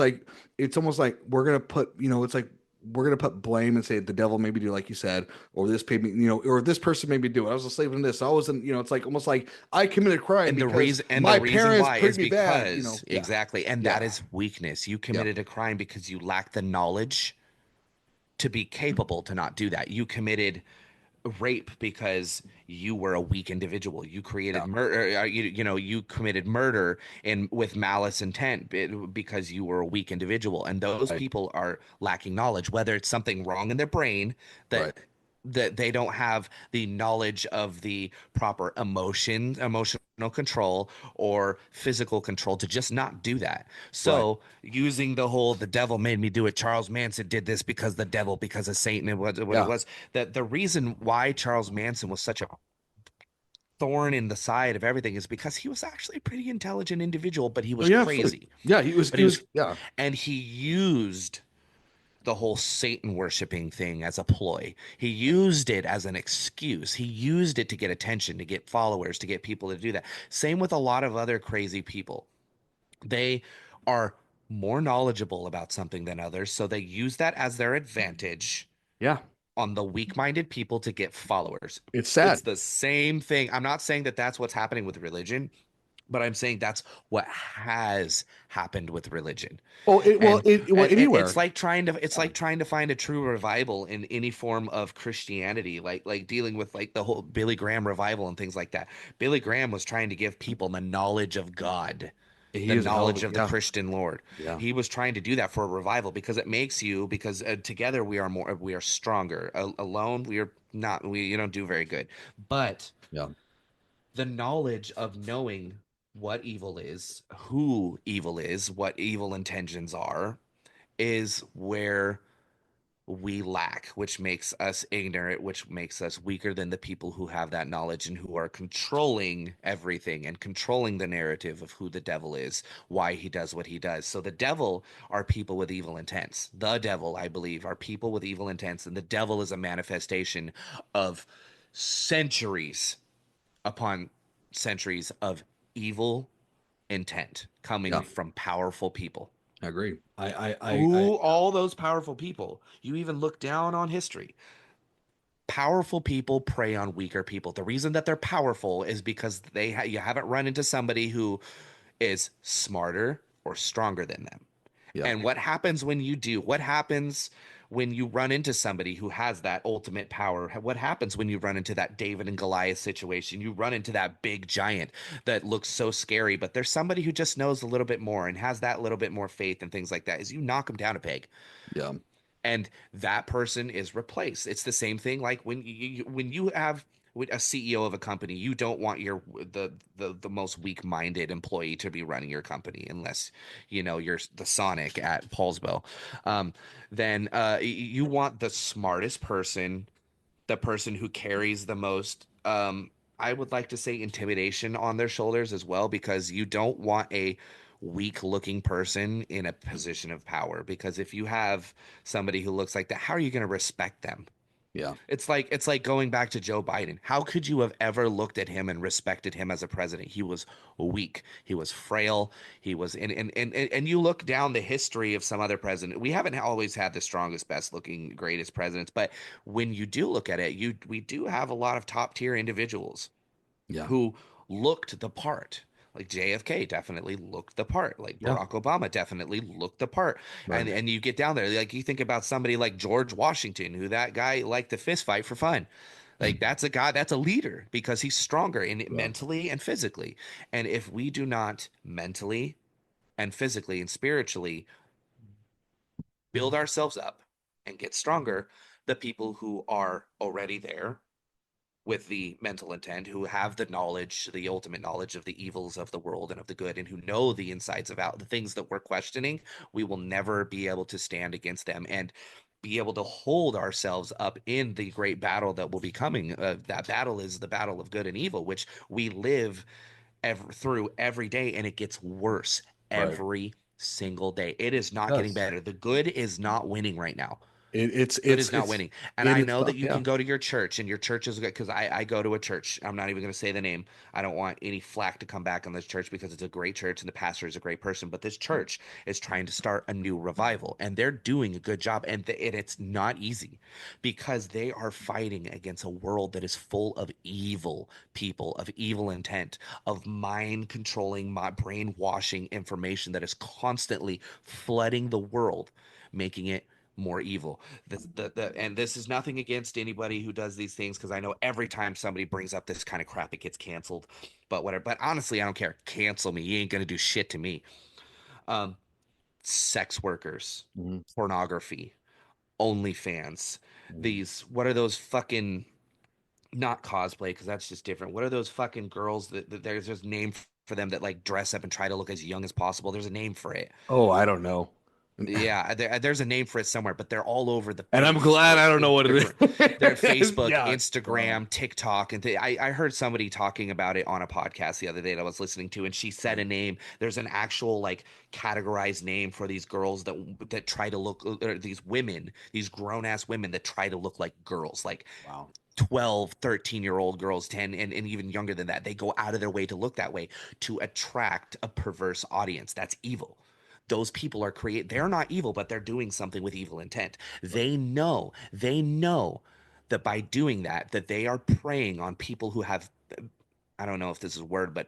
like we're gonna put, it's like we're gonna put blame and say the devil made me do like you said, or this paid me, or this person made me do it. I was a slave in this. I wasn't, it's like almost like I committed a crime because And the my reason parents why treated is me bad. because Yeah, exactly, and that yeah, is weakness. You yep, committed a crime because you lack the knowledge to be capable to not do that. You committed rape because you were a weak individual. You yeah, created murder. You committed murder in with malice intent because you were a weak individual. And those right, people are lacking knowledge, whether it's something wrong in their brain that right, that they don't have the knowledge of the proper emotional control or physical control to just not do that. Right. So using the whole "the devil made me do it," Charles Manson did this because the devil, because of Satan, and what it Yeah. was, that the reason why Charles Manson was such a thorn in the side of everything is because he was actually a pretty intelligent individual, but he Oh was yeah, absolutely. crazy. Yeah, he was. But He he was, was. Yeah. and he used the whole Satan worshiping thing as a ploy. He used it as an excuse. He used it to get attention, to get followers, to get people to do that. Same with a lot of other crazy people. They are more knowledgeable about something than others, so they use that as their advantage Yeah. on the weak-minded people to get followers. It's It's sad. the same thing. I'm not saying that that's what's happening with religion, but I'm saying that's what has happened with religion. Oh, it well, And well it's anywhere. like trying to Yeah. find a true revival in any form of Christianity, like dealing with like the whole Billy Graham revival and things like that. Billy Graham was trying to give people the knowledge of God, He the is a hell of knowledge a of the yeah. Christian Lord. Yeah. He was trying to do that for a revival because it makes you, because together we are stronger. Alone we are not, we you don't do very good. But Yeah. the knowledge of knowing what evil is, who evil is, what evil intentions are, is where we lack, which makes us ignorant, which makes us weaker than the people who have that knowledge and who are controlling everything and controlling the narrative of who the devil is, why he does what he does. So the devil are people with evil intents. The devil, I believe, are people with evil intents, and the devil is a manifestation of centuries upon centuries of evil intent coming Yeah. from powerful people. I agree. Who, all those powerful people, you even look down on history. Powerful people prey on weaker people. The reason that they're powerful is because you haven't run into somebody who is smarter or stronger than them. Yeah. And what happens when you do? What happens when you run into somebody who has that ultimate power? What happens when you run into that David and Goliath situation? You run into that big giant that looks so scary, but there's somebody who just knows a little bit more and has that little bit more faith and things like that. Is you knock them down a peg, Yeah. and that person is replaced. It's the same thing like when you have a CEO of a company, you don't want your the most weak-minded employee to be running your company unless you know you're the Sonic at Paulsville. Um, then you want the smartest person, the person who carries the most I would like to say intimidation on their shoulders as well, because you don't want a weak looking person in a position of power, because if you have somebody who looks like that, how are you going to respect them? Yeah. It's like going back to Joe Biden. How could you have ever looked at him and respected him as a president? He was weak. He was frail. He was and you look down the history of some other president. We haven't always had the strongest, best looking, greatest presidents, but when you do look at it, you we do have a lot of top tier individuals Yeah. who looked the part. Like JFK definitely looked the part. Like Yeah. Barack Obama definitely looked the part. Right. And you get down there, like you think about somebody like George Washington, who that guy liked to fist fight for fun. Like that's a guy, that's a leader because he's stronger in Yeah. mentally and physically. And if we do not mentally and physically and spiritually build ourselves up and get stronger, the people who are already there with the mental intent, who have the knowledge, the ultimate knowledge of the evils of the world and of the good, and who know the insides about the things that we're questioning, we will never be able to stand against them and be able to hold ourselves up in the great battle that will be coming. That battle is the battle of good and evil, which we live through every day, and it gets worse Right. every single day. It is not getting Yes. better. The good is not winning right now. It's Good is it's not it's winning. And it I is know that tough. you Yeah. can go to your church and your church is good, because I go to a church. I'm not even going to say the name. I don't want any flack to come back on this church because it's a great church and the pastor is a great person. But this church is trying to start a new revival and they're doing a good job. And it's not easy because they are fighting against a world that is full of evil people, of evil intent, of mind controlling, brainwashing information that is constantly flooding the world, making it more evil. And this is nothing against anybody who does these things, because I know every time somebody brings up this kind of crap, it gets canceled. But whatever. But honestly, I don't care. Cancel me. You ain't gonna do shit to me. Um, Sex workers, Mhm. pornography, OnlyFans, these, what are those fucking, not cosplay, because that's just different. What are those fucking girls that there's a name for them that like dress up and try to look as young as possible? There's a name for it. Oh, I don't know. Yeah, there's a name for it somewhere, but they're all over the And I'm face. glad I don't know what it They're is. Facebook, Yeah. Wow. Instagram, TikTok, and I heard somebody talking about it on a podcast the other day that I was listening to, and she said a name. There's an actual like categorized name for these girls that try to look, or these women, these grown ass women that try to look like girls, like Wow. 12, 13-year-old girls, 10, and even younger than that. They go out of their way to look that way to attract a perverse audience. That's evil. Those people they're not evil, but they're doing something with evil intent. Right. They know that by doing that, that they are preying on people who have, I don't know if this is a word, but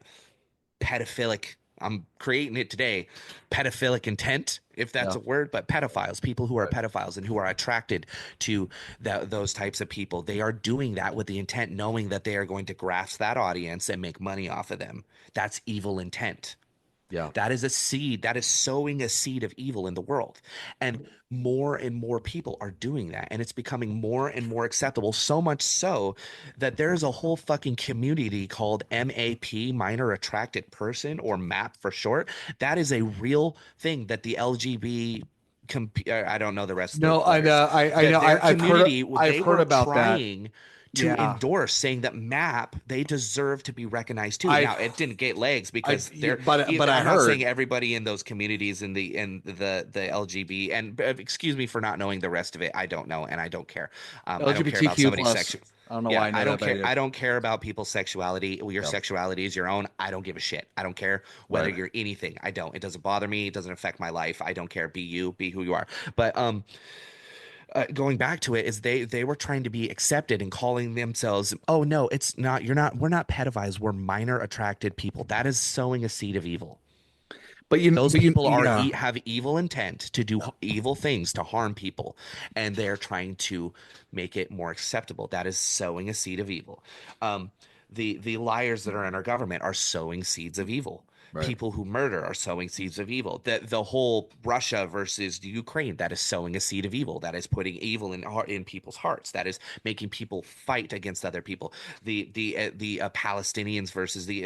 pedophilic, I'm creating it today, pedophilic intent, if that's Yeah. a word, but pedophiles, people who are Right. pedophiles and who are attracted to those types of people. They are doing that with the intent, knowing that they are going to grasp that audience and make money off of them. That's evil intent. Yeah. That is a seed. That is sowing a seed of evil in the world. And more people are doing that. And it's becoming more and more acceptable. So much so that there's a whole fucking community called MAP, minor attracted person, or MAP for short. That is a real thing that the LGB, I don't know the rest of the No, I letters, know. I know. that their community, I've they heard were about that. trying to Yeah. endorse, saying that MAP, they deserve to be recognized too. I Now it didn't get legs because yeah, they're but either, I I'm not saying heard. everybody in those communities in the LGB, and excuse me for not knowing the rest of it. I don't know, and I don't care. I don't care about LGBTQ somebody's plus. sexual. I don't know Yeah, why I I know don't that, but I care. do. I don't care about people's sexuality. Your Yeah. sexuality is your own. I don't give a shit. I don't care whether Right. you're anything. I don't. It doesn't bother me. It doesn't affect my life. I don't care. Be you. Be who you are. But going back to it, is they were trying to be accepted and calling themselves, oh no, it's not, you're not, we're not pedophiles, we're minor attracted people. That is sowing a seed of evil. Those people are Yeah. have evil intent to do evil things to harm people, and they're trying to make it more acceptable. That is sowing a seed of evil. The liars that are in our government are sowing seeds of evil. Right. People who murder are sowing seeds of evil. The whole Russia versus the Ukraine, that is sowing a seed of evil. That is putting evil in people's hearts. That is making people fight against other people. The Palestinians versus the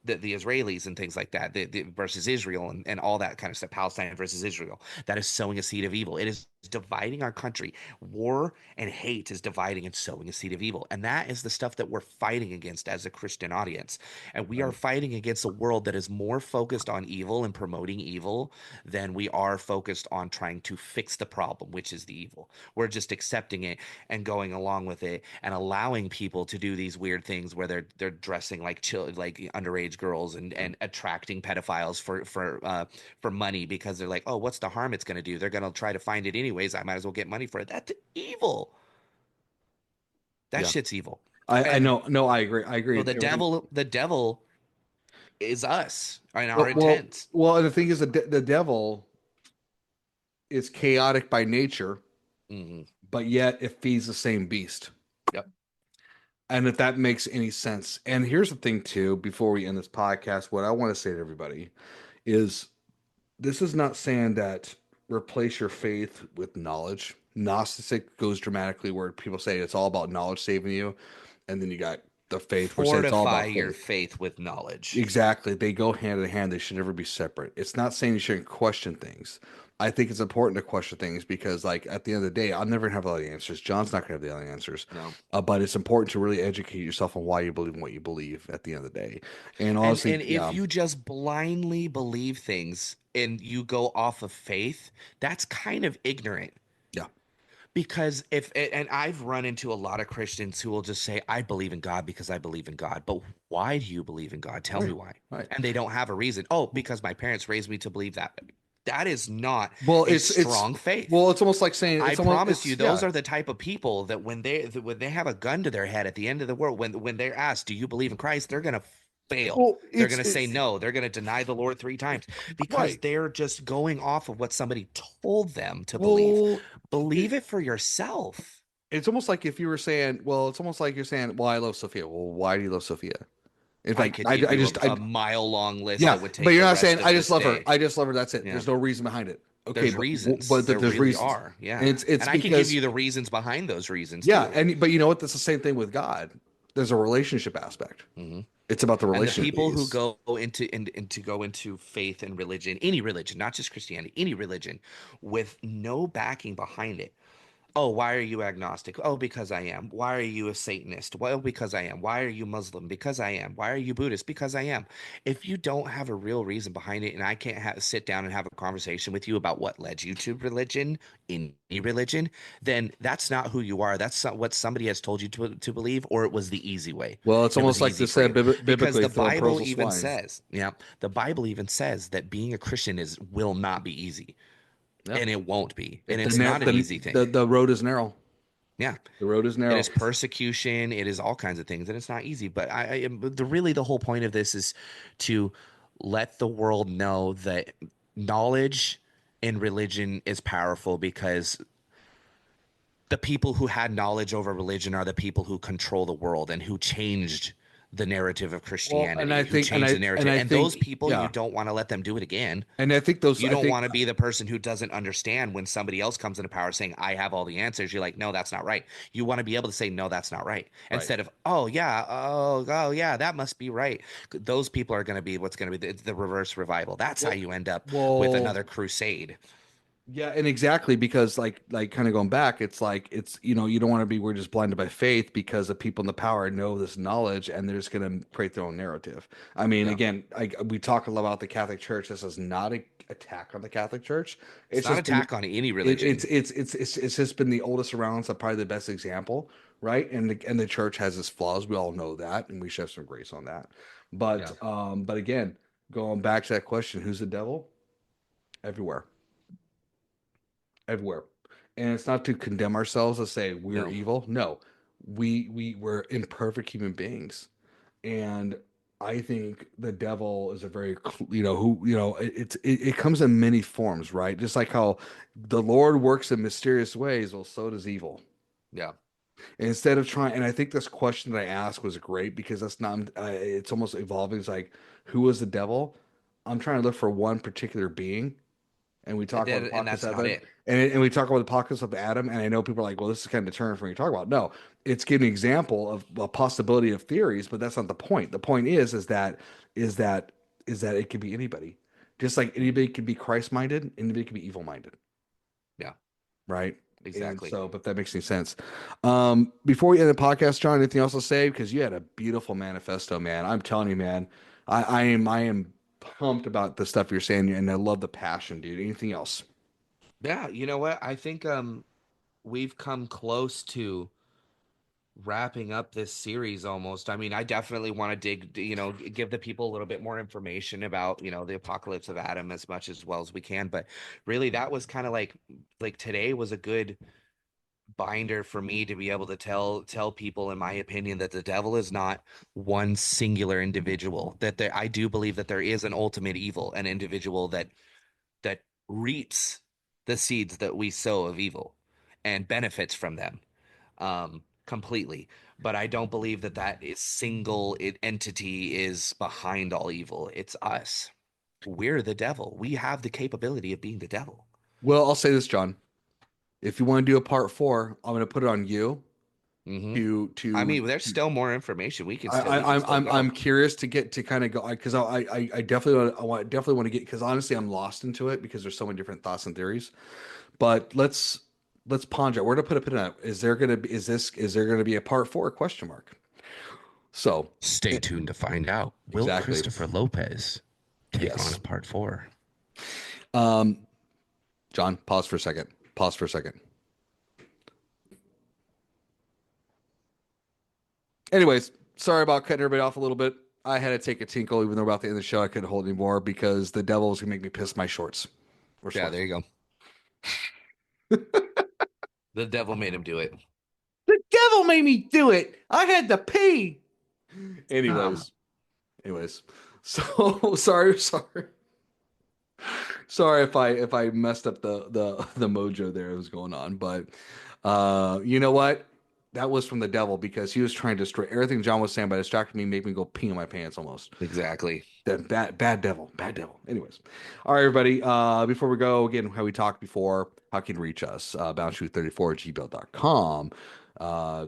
Israelis and things like that. The versus Israel and all that kind of stuff. Palestine versus Israel. That is sowing a seed of evil. It is dividing our country. War and hate is dividing and sowing a seed of evil. And that is the stuff that we're fighting against as a Christian audience. And we are Right. fighting against a world that is more focused on evil and promoting evil than we are focused on trying to fix the problem, which is the evil. We're just accepting it and going along with it and allowing people to do these weird things where they're dressing like like underage girls and attracting pedophiles for money, because they're like, oh, what's the harm it's going to do? They're going to try to find it anyways. I might as well get money for it. That's evil. That Yeah. shit's evil. I And know. No, I agree. I so agree. Everything. the devil is us and our Well, intent. well, and the thing is, the devil is chaotic by nature, Hmm. but yet it feeds the same beast. Yep. And if that makes any sense. And here's the thing, too, before we end this podcast, what I want to say to everybody is this is not saying that replace your faith with knowledge. Gnostic goes dramatically where people say it's all about knowledge saving you. And then you got the faith where say it's all Fortify about your faith. faith with knowledge. Exactly. They go hand in hand. They should never be separate. It's not saying you shouldn't question things. I think it's important to question things because, like, at the end of the day, I'm never gonna have all the answers. John's not gonna have all the answers. No. But it's important to really educate yourself on why you believe in what you believe at the end of the day. And honestly, And if yeah, you just blindly believe things and you go off of faith, that's kind of ignorant. yeah, Because if, and I've run into a lot of Christians who will just say, I believe in God because I believe in God. But why do you believe in God? Tell me right, why. right. And they don't have a reason. Oh, because my parents raised me to believe that. That is not Well, a it's strong faith. well, it's almost like saying I it's almost promise you, it's those yeah, are the type of people that when they have a gun to their head at the end of the world, when they're asked, "Do you believe in Christ?" They're gonna fail. well, They're gonna say it's no. They're gonna deny the Lord three times because right. they're just going off of what somebody told them to believe. Well, Believe it, it for yourself. it's almost like if you were saying, well, it's almost like you're saying, well, I love Sophia. Well, why do you love Sophia? In I fact, could give I you just a mile long list yeah, that would but take you're the not rest saying of I just this love her. day. I just love her. That's it. Yeah. There's no reason behind it. Okay, There's but reasons. There there's really reasons, are. and Yeah. it's And I can give because you the reasons behind those reasons yeah, too. and but you know what? That's the same thing with God. There's a relationship aspect. Hmm. It's about the And the relationship people who piece. go into go into faith and religion, any religion, not just Christianity, any religion, with no backing behind it. Oh, why are you agnostic? Oh, because I am. Why are you a Satanist? Well, because I am. Why are you Muslim? Because I am. Why are you Buddhist? Because I am. If you don't have a real reason behind it, and I can't sit down and have a conversation with you about what led you to religion, any religion, then that's not who you are. That's not what somebody has told you to believe, or it was the easy way. Well, it's It was almost like easy they for said you. Because biblically, the throwing pearls Bible to even swine. says, yeah, the Bible even says that being a Christian is will not be easy. Yeah, And it won't be. And it, the it's narrow not an easy thing. the road is narrow. Yeah. The road is It narrow. is persecution. It is all kinds of things, and it's not easy. But the whole point of this is to let the world know that knowledge in religion is powerful because the people who had knowledge over religion are the people who control the world and who changed the narrative of Well, and I Christianity, who think, changed the and narrative. I And those think, people, you yeah, don't want to let them do it again. and I think those, You I don't think, want to be the person who doesn't understand when somebody else comes into power saying, I have all the answers. You're like, no, that's not right. You want to be able to say, no, that's not right. right. Instead of, oh, yeah, oh, yeah, that must be right. Those people are going to be what's going to be the reverse revival. That's how Well, you end up with well, another crusade. yeah, and exactly because like kind of going back, it's like it's you don't want to be we're just blinded by faith because the people in the power know this knowledge and they're just going to create their own narrative. I mean, Yeah. again, we talk a lot about the Catholic Church. This is not a attack on the Catholic Church. It's It's not just been attack on any it, religion. it's just been the oldest around, so probably the best example, right? And the church has its flaws. We all know that, and we should have some grace on that. Yeah. But again, going back to that question, who's the devil? Everywhere, everywhere. And it's not to condemn ourselves to say we're No. evil. No, we're imperfect human beings, and I think the devil is a very who it comes in many forms, right? Just like how the Lord works in mysterious ways, well, so does evil. Yeah. And instead of trying, and I think this question that I asked was great because that's not, it's almost evolving. It's like, who is the devil? I'm trying to look for one particular being, and we talk about the And pockets that's of not Adam, it. and we talk about the pockets of Adam, and I know people are like, well, this is kind of deterrent for me to talk about. No, it's giving an example of a possibility of theories, but that's not the point. The point is that is that it could be anybody, just like anybody can be Christ-minded, anybody can be evil-minded, Yeah. right? And Exactly. so, but that makes any sense. Before we end the podcast, John, anything else to say? Because you had a beautiful manifesto, man. I'm telling you, man, I am pumped about the stuff you're saying, and I love the passion, dude. Anything else? Yeah. You know what? I think we've come close to wrapping up this series almost. I mean, I definitely want to give the people a little bit more information about, the apocalypse of Adam as much as well as we can. But really, that was kind of like today was a good binder for me to be able to tell people, in my opinion, that the devil is not one singular individual. That I do believe that there is an ultimate evil, an individual that reaps the seeds that we sow of evil and benefits from them completely. But I don't believe that that is entity is behind all evil. It's us. We're the devil. We have the capability of being the devil. Well, I'll say this, John. If you want to do a part four, I'm going to put it on you Hmm. to I mean, there's still more information. We can still I'm go. curious to get to kind of go because I definitely definitely want to get because honestly I'm lost into it because there's so many different thoughts and theories. But let's ponder it. We're gonna put a pin on it. Is there gonna be a part four question mark? So Stay tuned to find out. Will exactly. Christopher Lopez take on Yes. a part four? Um, John, pause for a second. Pause for a second. Anyways, sorry about cutting everybody off a little bit. I had to take a tinkle, even though about the end of the show I couldn't hold anymore because the devil was gonna make me piss my shorts or Yeah, shorts. there you go. The devil made him do it. The devil made me do it. I had to pee. Um, Anyways, anyways. So sorry if I messed up the mojo there that was going on, but you know what? that was from the devil because he was trying to destroy everything John was saying by distracting me, make me go pee in my pants almost. Exactly. That bad devil, bad devil. Anyways, all right, everybody. Before we go, again, how we talked before, how can you reach us? boundtruth34@gmail.com.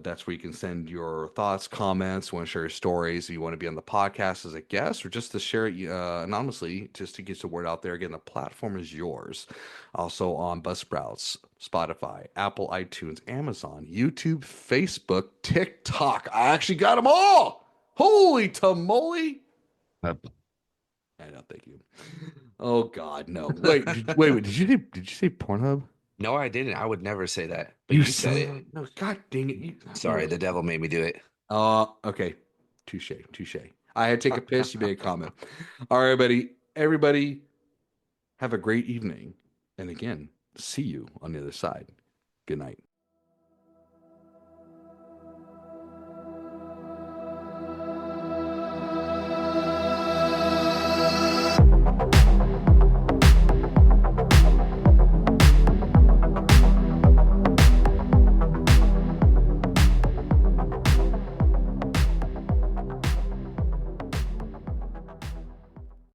That's where you can send your thoughts, comments, want to share your stories. If you want to be on the podcast as a guest or just to share it anonymously, just to get the word out there. Again, the platform is yours. Also on Buzzsprouts, Spotify, Apple, iTunes, Amazon, YouTube, Facebook, TikTok. I actually got them all. Holy tamale. I know, thank you. Oh God, no. Wait. Did you say Pornhub? No, I didn't. I would never say that, but You you said it. said no. God dang it! Sorry, the devil made me do it. Okay. Touche, touche. I had to take a piss. You made a comment. All right, buddy. Everybody, have a great evening. And again, see you on the other side. Good night.